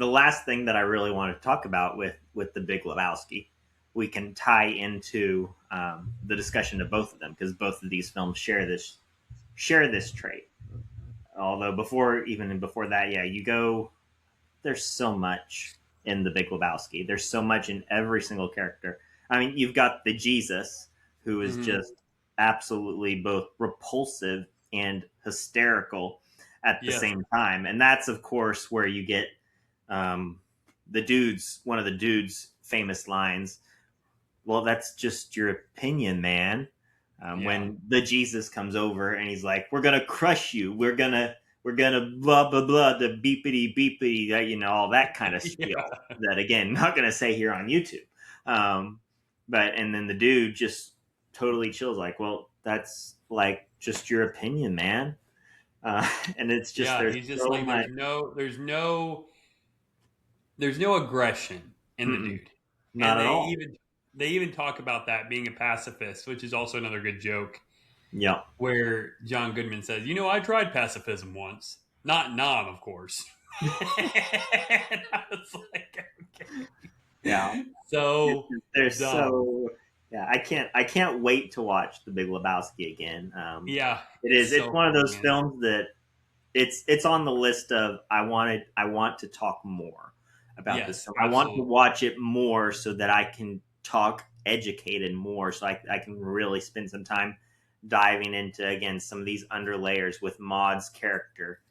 last thing that I really want to talk about with The Big Lebowski, we can tie into the discussion of both of them because both of these films share this trait. Although before that, yeah, there's so much in The Big Lebowski. There's so much in every single character. I mean, you've got the Jesus, who is just absolutely both repulsive and hysterical at the same time. And that's, of course, where you get one of the dude's famous lines. Well, that's just your opinion, man. When the Jesus comes over and he's like, "We're gonna crush you. We're gonna blah blah blah, the beepity beepity," all that kind of spiel. That again, not gonna say here on YouTube. And then the dude just totally chills, like, "Well, that's like just your opinion, man." And it's just he's just so like much. there's no aggression in the dude. Not and at all. They even talk about that being a pacifist, which is also another good joke. Yeah. Where John Goodman says, "I tried pacifism once. Not Nam, of course." And I was like, okay. Yeah. So there's so yeah, I can't wait to watch The Big Lebowski again. Yeah. It is. It's so one of those man. films that it's on the list of I want to talk more about this film. Absolutely. I want to watch it more so that I can talk educated more, so I can really spend some time diving into, again, some of these underlayers with Maud's character,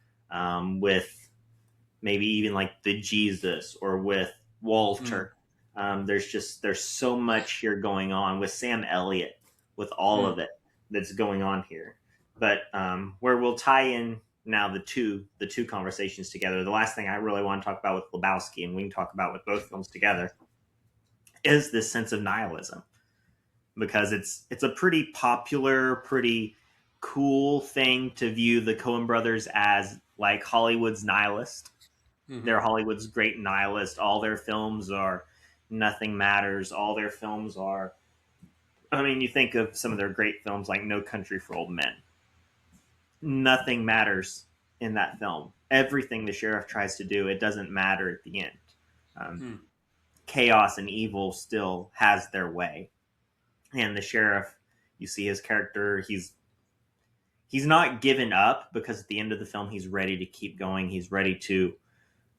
with maybe even like the Jesus, or with Walter. There's so much here going on with Sam Elliott, with all of it that's going on here. But where we'll tie in now the two conversations together, the last thing I really want to talk about with Lebowski, and we can talk about with both films together, is this sense of nihilism. Because it's a pretty popular, pretty cool thing to view the Coen brothers as like Hollywood's nihilist. They're Hollywood's great nihilist. All their films are nothing matters. All their films are, I mean, you think of some of their great films like No Country for Old Men. Nothing matters in that film. Everything the sheriff tries to do, it doesn't matter at the end. Chaos and evil still has their way. And the sheriff, you see his character, he's not given up, because at the end of the film, he's ready to keep going. He's ready to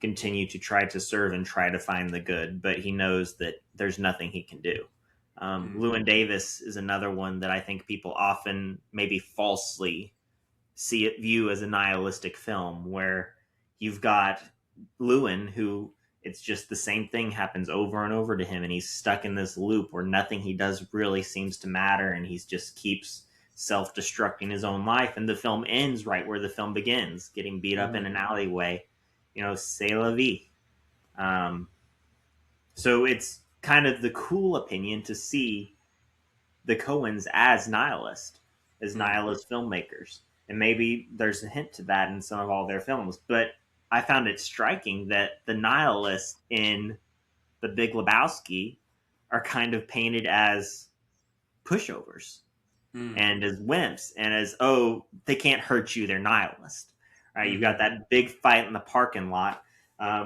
continue to try to serve and try to find the good, but he knows that there's nothing he can do. Llewyn Davis is another one that I think people often maybe falsely view as a nihilistic film, where you've got Llewyn, who it's just the same thing happens over and over to him, and he's stuck in this loop where nothing he does really seems to matter, and he just keeps self-destructing his own life. And the film ends right where the film begins, getting beat up in an alleyway. C'est la vie. So it's kind of the cool opinion to see the Coens as nihilist filmmakers. And maybe there's a hint to that in some of all their films. But I found it striking that the nihilists in The Big Lebowski are kind of painted as pushovers and as wimps, and as, they can't hurt you, they're nihilist. Right? You've got that big fight in the parking lot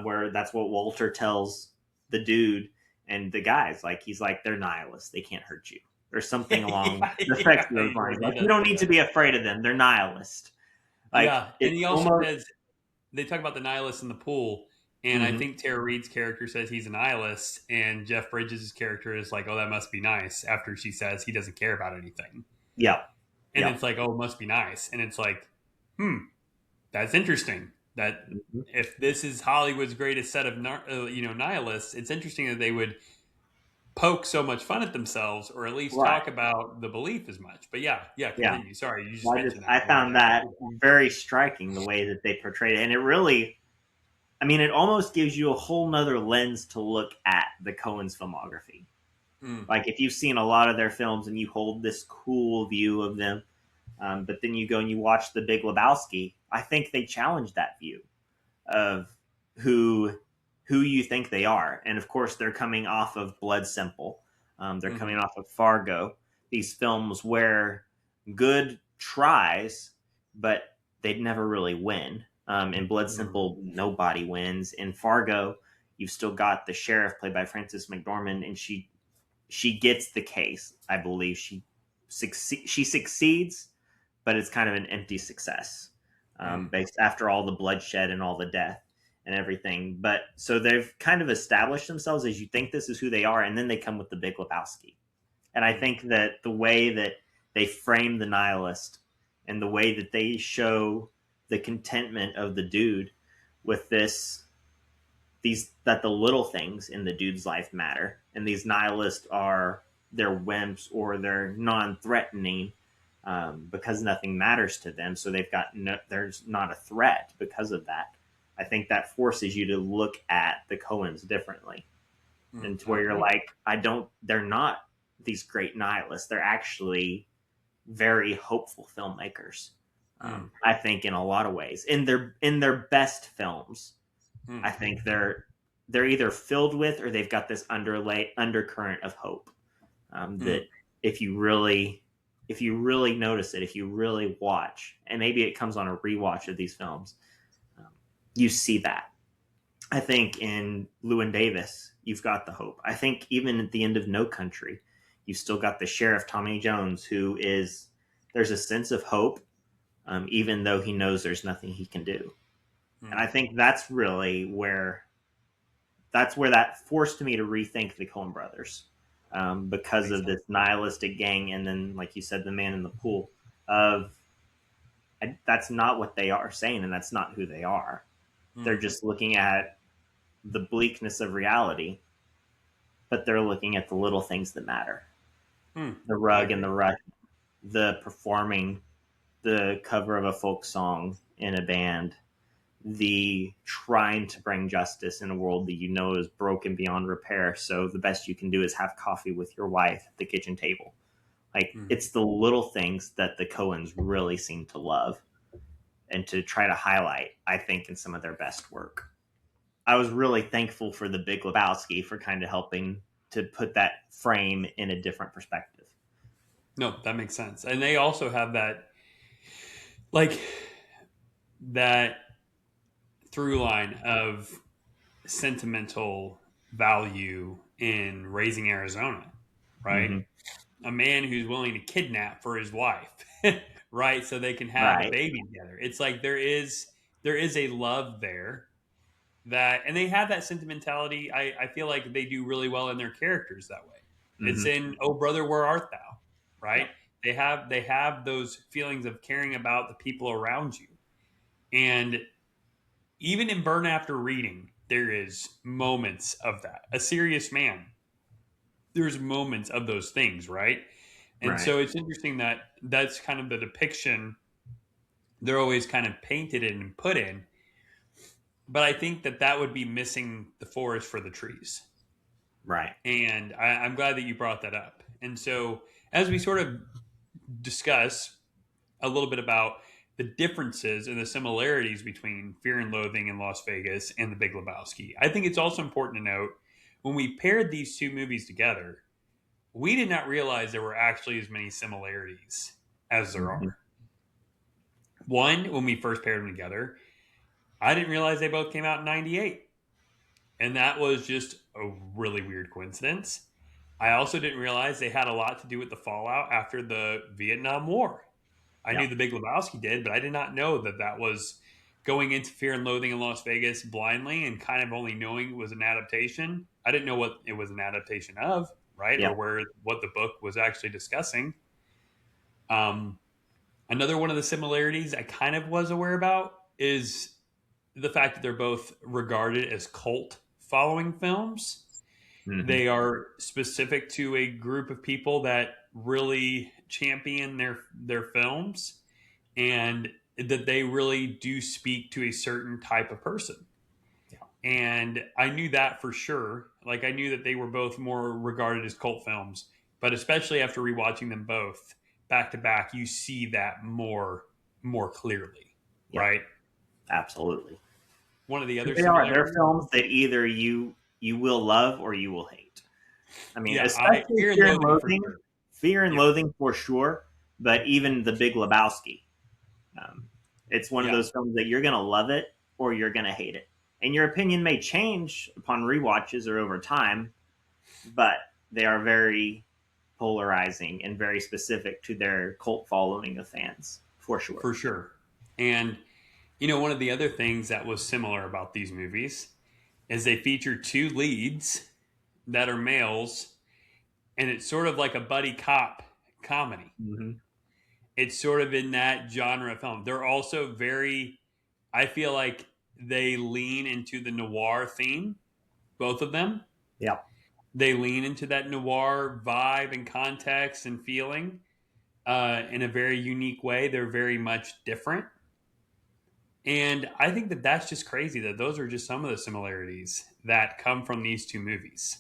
where that's what Walter tells the dude and the guys. Like, he's like, they're nihilists. They can't hurt you. Or something along the effects of those lines. Like, you don't need to be afraid of them. They're nihilist. Like, and he also almost, says, they talk about the nihilists in the pool, and I think Tara Reid's character says he's a nihilist, and Jeff Bridges' character is like, oh, that must be nice, after she says he doesn't care about anything. Yeah. And it's like, oh, it must be nice. And it's like, that's interesting. That if this is Hollywood's greatest set of nihilists, it's interesting that they would poke so much fun at themselves, or at least talk about the belief as much. But continue. Sorry, you just mentioned that. I found that very striking, the way that they portrayed it. And it really, I mean, it almost gives you a whole nother lens to look at the Coens' filmography. Like, if you've seen a lot of their films and you hold this cool view of them, but then you go and you watch The Big Lebowski, I think they challenge that view of who you think they are. And of course, they're coming off of Blood Simple. They're coming off of Fargo. These films where good tries, but they'd never really win. In Blood Simple, nobody wins. In Fargo, you've still got the sheriff played by Frances McDormand, and she gets the case. I believe she succeeds, but it's kind of an empty success, based after all the bloodshed and all the death and everything. But so they've kind of established themselves as you think this is who they are, and then they come with The Big Lebowski. And I think that the way that they frame the nihilist and the way that they show the contentment of the dude with that the little things in the dude's life matter, and these nihilists they're wimps, or they're non-threatening, because nothing matters to them. So there's not a threat because of that. I think that forces you to look at the Coens differently, and to where you're like, they're not these great nihilists. They're actually very hopeful filmmakers. I think in a lot of ways, in their best films, I think they're either filled with, or they've got this undercurrent of hope, that if you really notice it, if you really watch, and maybe it comes on a rewatch of these films, you see that. I think in Llewyn Davis, you've got the hope. I think even at the end of No Country, you've still got the sheriff, Tommy Jones, there's a sense of hope, even though he knows there's nothing he can do. And I think that's really where that forced me to rethink the Coen brothers, because of this nihilistic gang. And then, like you said, the man in the pool that's not what they are saying, and that's not who they are. They're just looking at the bleakness of reality, but they're looking at the little things that matter. The rug and the rush, the performing the cover of a folk song in a band, the trying to bring justice in a world that you know is broken beyond repair. So the best you can do is have coffee with your wife at the kitchen table. Like, it's the little things that the Coens really seem to love and to try to highlight, I think, in some of their best work. I was really thankful for The Big Lebowski for kind of helping to put that frame in a different perspective. No, that makes sense. And they also have that, like, that through line of sentimental value in Raising Arizona, right? A man who's willing to kidnap for his wife, right? So they can have a baby together. It's like there is a love there and they have that sentimentality. I feel like they do really well in their characters that way. It's in Oh Brother, Where Art Thou, right? They have those feelings of caring about the people around you. And even in Burn After Reading, there is moments of that. A Serious Man, there's moments of those things, right? And so it's interesting that that's kind of the depiction they're always kind of painted in and put in. But I think that would be missing the forest for the trees. Right. And I'm glad that you brought that up. And so as we sort of discuss a little bit about the differences and the similarities between Fear and Loathing in Las Vegas and The Big Lebowski, I think it's also important to note, when we paired these two movies together, we did not realize there were actually as many similarities as there are. One, when we first paired them together, I didn't realize they both came out in 98. And that was just a really weird coincidence. I also didn't realize they had a lot to do with the fallout after the Vietnam War. I knew The Big Lebowski did, but I did not know that that was going into Fear and Loathing in Las Vegas blindly and kind of only knowing it was an adaptation. I didn't know what it was an adaptation of, right? Yeah. Or what the book was actually discussing. Another one of the similarities I kind of was aware about is the fact that they're both regarded as cult following films. Mhm. They are specific to a group of people that really champion their films, and that they really do speak to a certain type of person. Yeah. And I knew that for sure. Like, I knew that they were both more regarded as cult films, but especially after rewatching them both back to back, you see that more clearly, Yeah. right? Absolutely. One of the other they're films that either you will love or you will hate. I mean, especially Fear and Loathing for sure, but even The Big Lebowski. It's one of those films that you're going to love it or you're going to hate it. And your opinion may change upon rewatches or over time, but they are very polarizing and very specific to their cult following of fans, for sure. For sure. And, you know, one of the other things that was similar about these movies is they feature two leads that are males, and it's sort of like a buddy cop comedy. Mm-hmm. It's sort of in that genre of film. They're also I feel like they lean into the noir theme, both of them. Yeah. They lean into that noir vibe and context and feeling in a very unique way. They're very much different. And I think that that's just crazy that those are just some of the similarities that come from these two movies.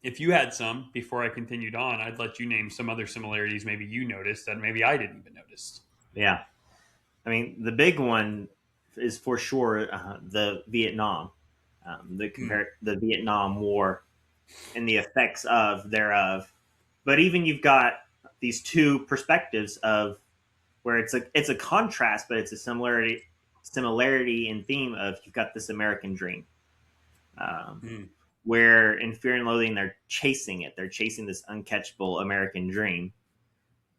If you had some, before I continued on, I'd let you name some other similarities maybe you noticed that maybe I didn't even notice. Yeah. I mean, the big one is for sure the Vietnam, the Vietnam War and the effects thereof. But even you've got these two perspectives of where it's a contrast, but it's a similarity in theme of you've got this American dream. Where in Fear and Loathing, they're chasing it. They're chasing this uncatchable American dream.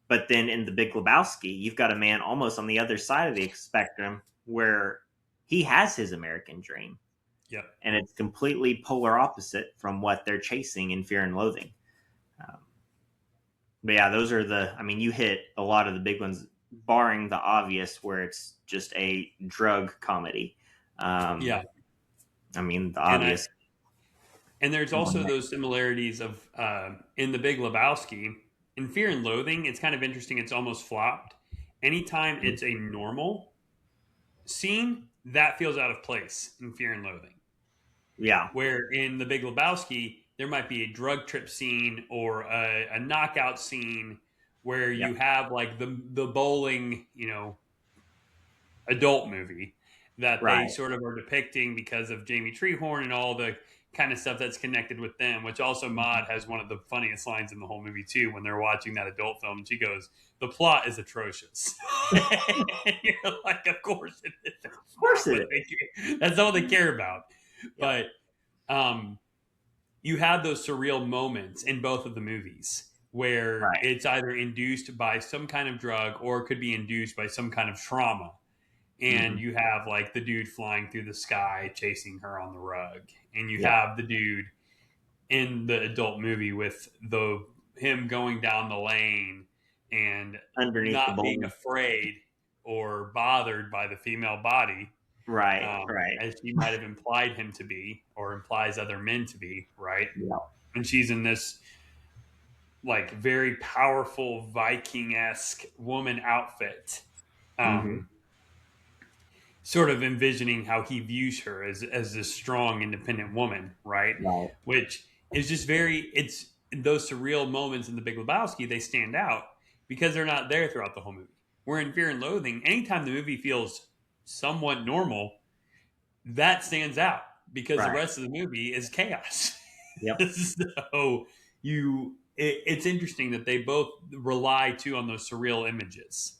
But then in The Big Lebowski, you've got a man almost on the other side of the spectrum where he has his American dream. Yep. And it's completely polar opposite from what they're chasing in Fear and Loathing. But yeah, those are you hit a lot of the big ones, barring the obvious where it's just a drug comedy. Yeah. I mean, the obvious. And there's also those similarities of in The Big Lebowski. In Fear and Loathing, it's kind of interesting. It's almost flopped. Anytime it's a normal scene, that feels out of place in Fear and Loathing. Yeah. Where in The Big Lebowski, there might be a drug trip scene or a knockout scene where you have like the bowling, adult movie that they sort of are depicting because of Jamie Treehorn and all the kind of stuff that's connected with them, which also Maude has one of the funniest lines in the whole movie too when they're watching that adult film. She goes, "The plot is atrocious." And you're like, of course it is. Of course it is. That's all they care about. Yeah. But you have those surreal moments in both of the movies where it's either induced by some kind of drug or it could be induced by some kind of trauma. And you have like the dude flying through the sky chasing her on the rug. And you have the dude in the adult movie with him going down the lane and underneath not being afraid or bothered by the female body. Right. As she might have implied him to be or implies other men to be, right? Yeah. And she's in this like very powerful Viking-esque woman outfit. Sort of envisioning how he views her as this strong, independent woman, right? Which is just it's those surreal moments in The Big Lebowski, they stand out because they're not there throughout the whole movie. Where in Fear and Loathing, anytime the movie feels somewhat normal, that stands out because the rest of the movie is chaos. Yep. So it's interesting that they both rely too on those surreal images.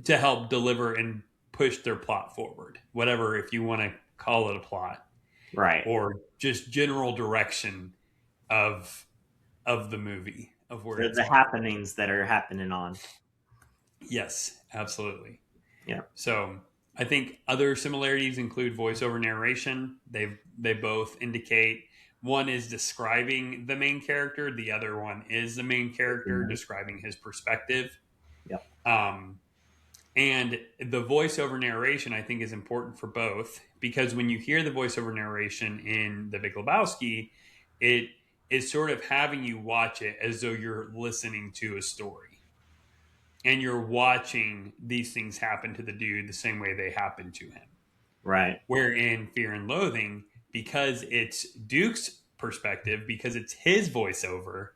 To help deliver and pushed their plot forward, whatever, if you want to call it a plot, Right. or just general direction of the movie, of where it's The going. happenings that are happening on. Yes, absolutely. Yeah. So I think other similarities include voiceover narration. They both indicate, one is describing the main character, the other one is the main character describing his perspective. Yep. And the voiceover narration, I think, is important for both, because when you hear the voiceover narration in The Big Lebowski, it is sort of having you watch it as though you're listening to a story. And you're watching these things happen to the dude the same way they happen to him. Right. Where in Fear and Loathing, because it's Duke's perspective, because it's his voiceover,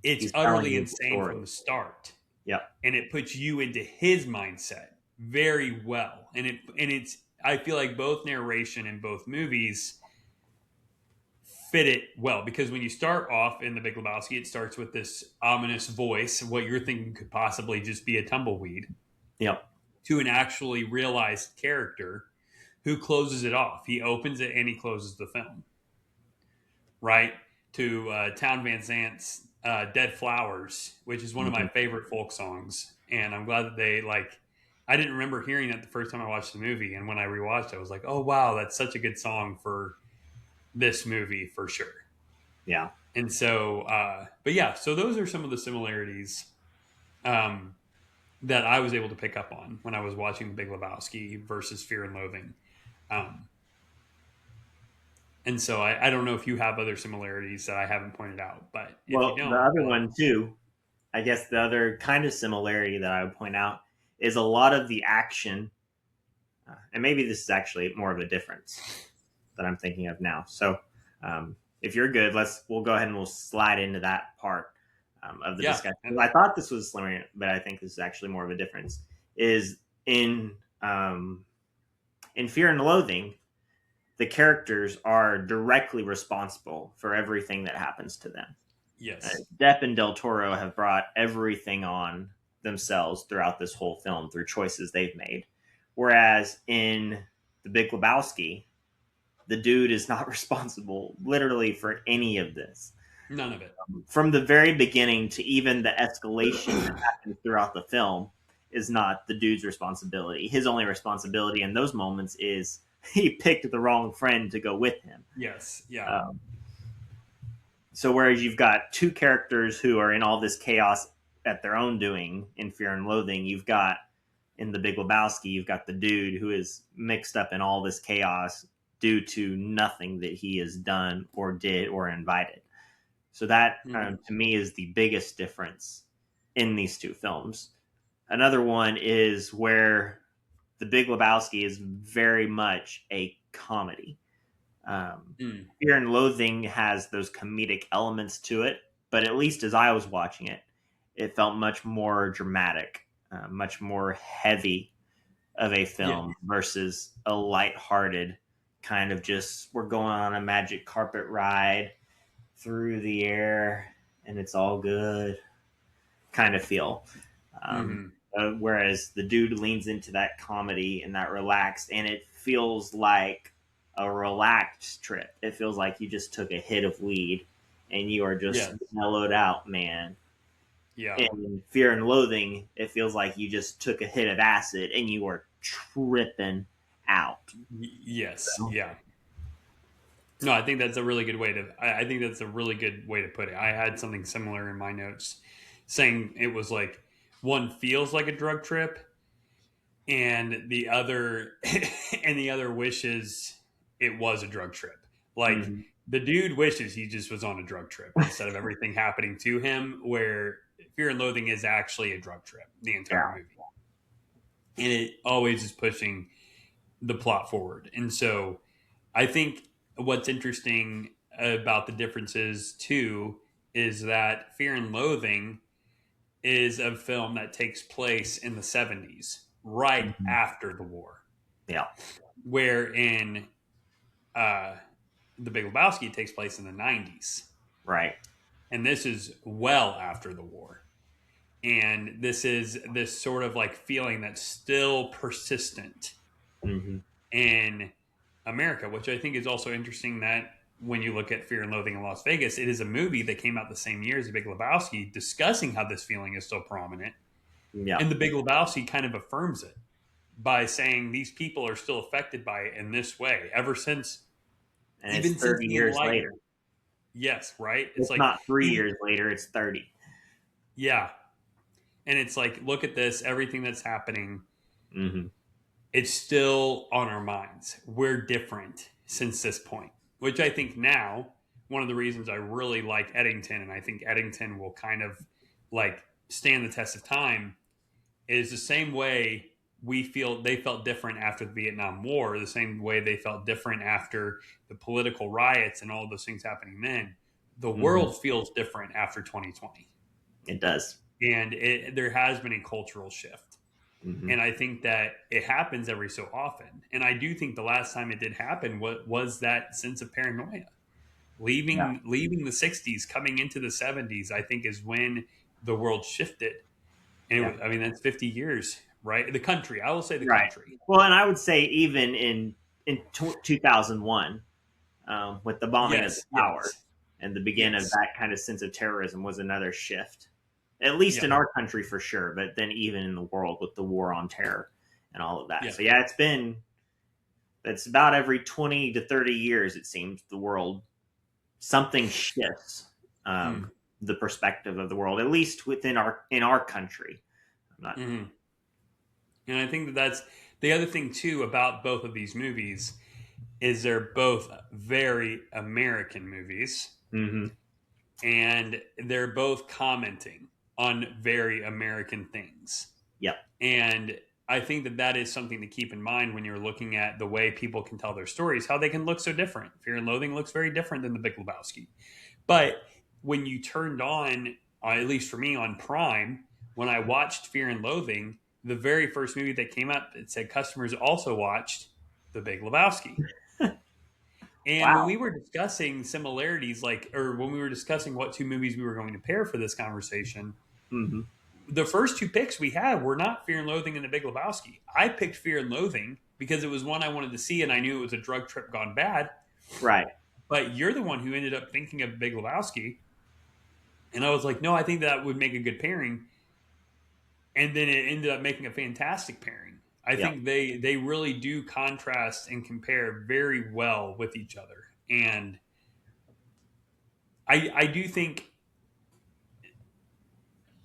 it's He's utterly insane from the start. Yep. And it puts you into his mindset very well. And it's I feel like both narration in both movies fit it well, because when you start off in The Big Lebowski, it starts with this ominous voice, what you're thinking could possibly just be a tumbleweed. Yep. To an actually realized character who closes it off. He opens it and he closes the film. Right? To Town Van Zant's Dead Flowers, which is one of my favorite folk songs. And I'm glad that they, like, I didn't remember hearing that the first time I watched the movie. And when I rewatched it, I was like, oh, wow, that's such a good song for this movie for sure. Yeah. And so, but yeah, so those are some of the similarities that I was able to pick up on when I was watching The Big Lebowski versus Fear and Loathing. And so I don't know if you have other similarities that I haven't pointed out, but if you don't, the other one too, I guess the other kind of similarity that I would point out is a lot of the action, and maybe this is actually more of a difference that I'm thinking of now. So if you're good, we'll go ahead and we'll slide into that part of the discussion. I thought this was similar, but I think this is actually more of a difference. Is in Fear and Loathing, the characters are directly responsible for everything that happens to them. Yes. Depp and Del Toro have brought everything on themselves throughout this whole film through choices they've made. Whereas in The Big Lebowski, the dude is not responsible literally for any of this. None of it. From the very beginning to even the escalation that happens throughout the film is not the dude's responsibility. His only responsibility in those moments is he picked the wrong friend to go with him. Yes. Yeah. So whereas you've got two characters who are in all this chaos at their own doing in Fear and Loathing, you've got in The Big Lebowski, you've got the dude who is mixed up in all this chaos due to nothing that he has done or did or invited. So that, to me, is the biggest difference in these two films. Another one is where The Big Lebowski is very much a comedy. Fear and Loathing has those comedic elements to it, but at least as I was watching it, it felt much more dramatic, much more heavy of a film versus a lighthearted kind of just, we're going on a magic carpet ride through the air and it's all good kind of feel. Whereas the dude leans into that comedy and that relaxed, and it feels like a relaxed trip. It feels like you just took a hit of weed and you are just mellowed out, man. Yeah. In Fear and Loathing, it feels like you just took a hit of acid and you are tripping out. Yes. Yeah. No, I think that's a really good way to. I think that's a really good way to put it. I had something similar in my notes, saying it was like one feels like a drug trip, and the other wishes it was a drug trip. Like the dude wishes he just was on a drug trip instead of everything happening to him. Where Fear and Loathing is actually a drug trip the entire movie, and it always is pushing the plot forward. And so, I think what's interesting about the differences too is that Fear and Loathing is a film that takes place in the 70s, right after the war. Yeah. Where in The Big Lebowski, it takes place in the 90s. Right. And this is well after the war. And this is this sort of like feeling that's still persistent in America, which I think is also interesting that when you look at Fear and Loathing in Las Vegas, it is a movie that came out the same year as The Big Lebowski, discussing how this feeling is still prominent. Yeah. And The Big Lebowski kind of affirms it by saying these people are still affected by it in this way ever since. And even it's 30 years later. Yes, right? It's like not 3 years later, it's 30. Yeah. And it's like, look at this, everything that's happening. It's still on our minds. We're different since this point, which I think now, one of the reasons I really like Eddington, and I think Eddington will kind of like stand the test of time, is the same way they felt different after the Vietnam War, the same way they felt different after the political riots and all those things happening then. The world feels different after 2020. It does. And there has been a cultural shift. And I think that it happens every so often. And I do think the last time it did happen was that sense of paranoia. Leaving the 60s, coming into the 70s, I think is when the world shifted. And I mean, that's 50 years, right? The country, I will say the country. Well, and I would say even in 2001, with the bombing of the tower and the beginning of that kind of sense of terrorism was another shift. At least in our country for sure, but then even in the world with the war on terror and all of that. So it's about every 20 to 30 years, it seems, the world, something shifts the perspective of the world, at least in our country. And I think that's the other thing too about both of these movies is they're both very American movies, and they're both commenting on very American things. Yep. And I think that is something to keep in mind when you're looking at the way people can tell their stories, how they can look so different. Fear and Loathing looks very different than The Big Lebowski. But when you turned on, at least for me, on Prime, when I watched Fear and Loathing, the very first movie that came up, it said customers also watched The Big Lebowski. And when we were discussing similarities, or when we were discussing what two movies we were going to pair for this conversation, the first two picks we had were not Fear and Loathing and The Big Lebowski. I picked Fear and Loathing because it was one I wanted to see, and I knew it was a drug trip gone bad. Right. But you're the one who ended up thinking of Big Lebowski. And I was like, no, I think that would make a good pairing. And then it ended up making a fantastic pairing. I think they really do contrast and compare very well with each other. And I do think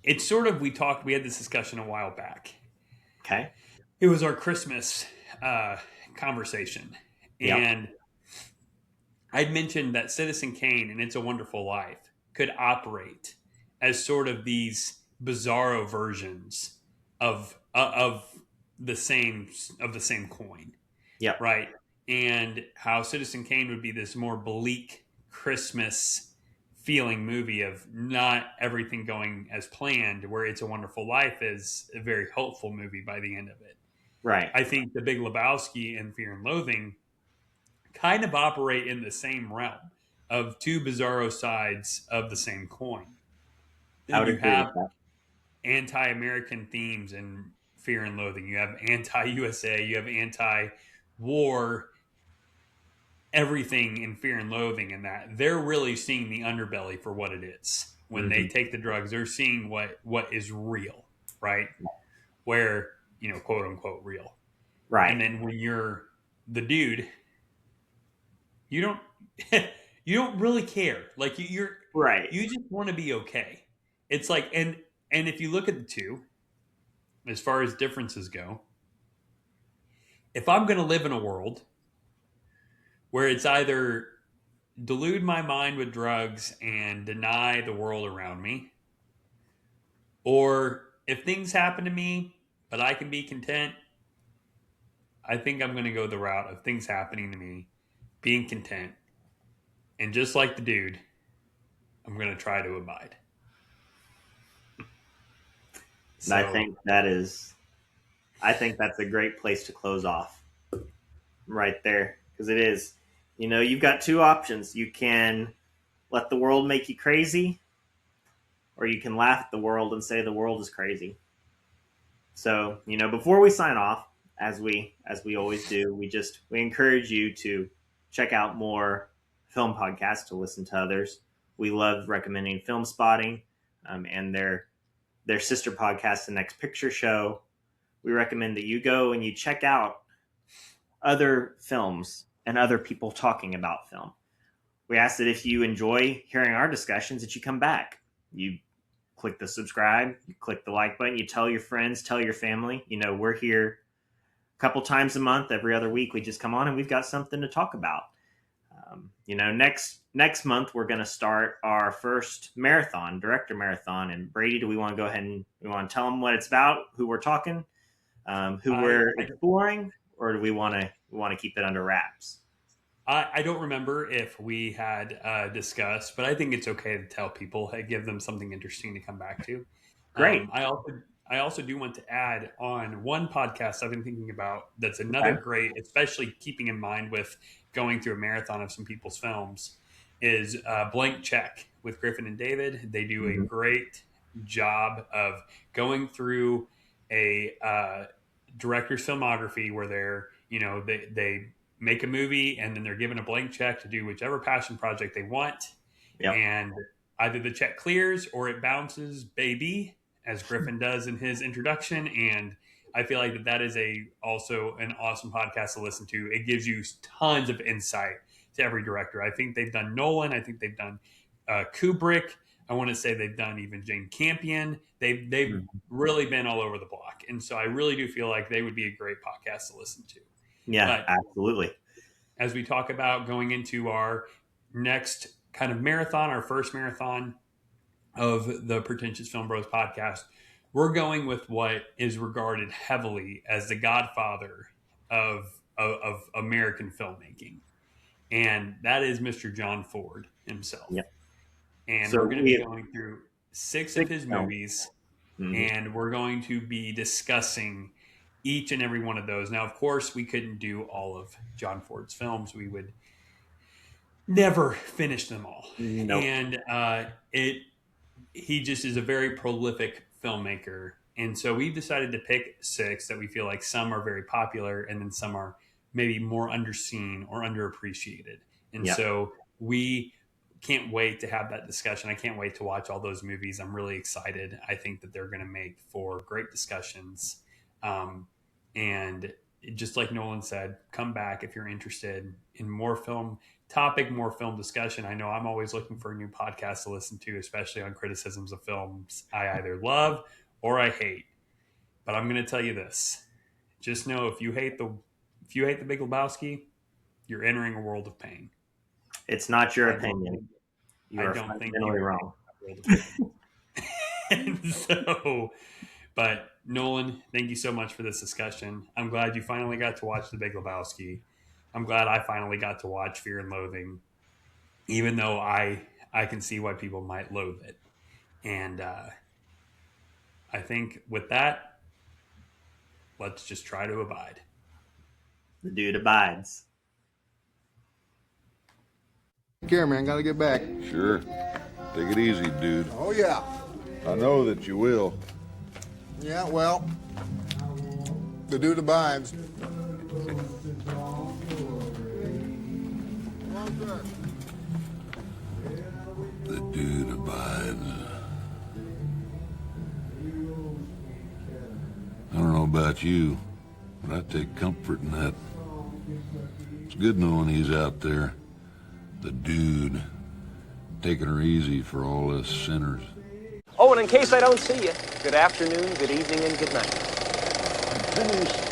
it's sort of, we had this discussion a while back. Okay. It was our Christmas conversation. And I'd mentioned that Citizen Kane and It's a Wonderful Life could operate as sort of these bizarro versions of the same coin. Yeah. Right. And how Citizen Kane would be this more bleak Christmas feeling movie of not everything going as planned, where It's a Wonderful Life is a very hopeful movie by the end of it. Right. I think The Big Lebowski and Fear and Loathing kind of operate in the same realm of two bizarro sides of the same coin. I would you agree have with that. anti-American themes in Fear and Loathing. You have anti-USA. You have anti-war. Everything in Fear and Loathing, and that they're really seeing the underbelly for what it is. When they take the drugs, they're seeing what is real, right? Where, quote unquote real. Right. And then when you're the dude, you don't you don't really care. Like you're right. You just want to be okay. It's like, and if you look at the two, as far as differences go, if I'm going to live in a world where it's either delude my mind with drugs and deny the world around me, or if things happen to me, but I can be content, I think I'm going to go the route of things happening to me, being content. And just like the dude, I'm going to try to abide. So, I think that's a great place to close off right there. Because it is, you've got two options. You can let the world make you crazy, or you can laugh at the world and say the world is crazy. So, before we sign off, as we always do, we encourage you to check out more film podcasts, to listen to others. We love recommending Film Spotting and their sister podcast, The Next Picture Show. We recommend that you go and you check out other films and other people talking about film. We ask that if you enjoy hearing our discussions, that you come back. You click the subscribe, you click the like button, you tell your friends, tell your family. We're here a couple times a month, every other week. We just come on and we've got something to talk about. Next month, we're going to start our first director marathon. And Brady, do we want to go ahead and we want to tell them what it's about, who we're talking, who we're exploring, or do we want to keep it under wraps? I don't remember if we had discussed, but I think it's okay to tell people, give them something interesting to come back to. Great. I also do want to add on one podcast I've been thinking about that's another great, especially keeping in mind with going through a marathon of some people's films, is Blank Check with Griffin and David. They do a great job of going through a director's filmography where they're, they make a movie and then they're given a blank check to do whichever passion project they want. Yep. And either the check clears or it bounces, baby, as Griffin does in his introduction. And I feel like that is also an awesome podcast to listen to. It gives you tons of insight to every director. I think they've done Nolan. I think they've done Kubrick. I want to say they've done even Jane Campion. They've really been all over the block. And so I really do feel like they would be a great podcast to listen to. Yeah, absolutely. As we talk about going into our next kind of marathon, our first marathon of the Pretentious Film Bros podcast, we're going with what is regarded heavily as the godfather of American filmmaking. And that is Mr. John Ford himself. Yep. And we're going to be going through six of his movies, and we're going to be discussing each and every one of those. Now, of course, we couldn't do all of John Ford's films. We would never finish them all. Nope. And he just is a very prolific filmmaker. And so we've decided to pick six that we feel like some are very popular and then some are maybe more underseen or underappreciated. And so we can't wait to have that discussion. I can't wait to watch all those movies. I'm really excited. I think that they're going to make for great discussions. And just like Nolan said, come back if you're interested in more film topic, more film discussion. I know I'm always looking for a new podcast to listen to, especially on criticisms of films I either love or I hate. But I'm going to tell you this. Just know if you hate the Big Lebowski, you're entering a world of pain. It's not your opinion. I don't think you're wrong. And so, but Nolan, thank you so much for this discussion. I'm glad you finally got to watch The Big Lebowski. I'm glad I finally got to watch Fear and Loathing, even though I can see why people might loathe it. And I think with that, let's just try to abide. The dude abides. Take care, man. Gotta get back. Sure. Take it easy, dude. Oh, yeah. I know that you will. Yeah, well, the dude abides. The dude abides. I don't know about you, but I take comfort in that. It's good knowing he's out there, the dude, taking her easy for all us sinners. Oh, and in case I don't see you, good afternoon, good evening, and good night. Finished.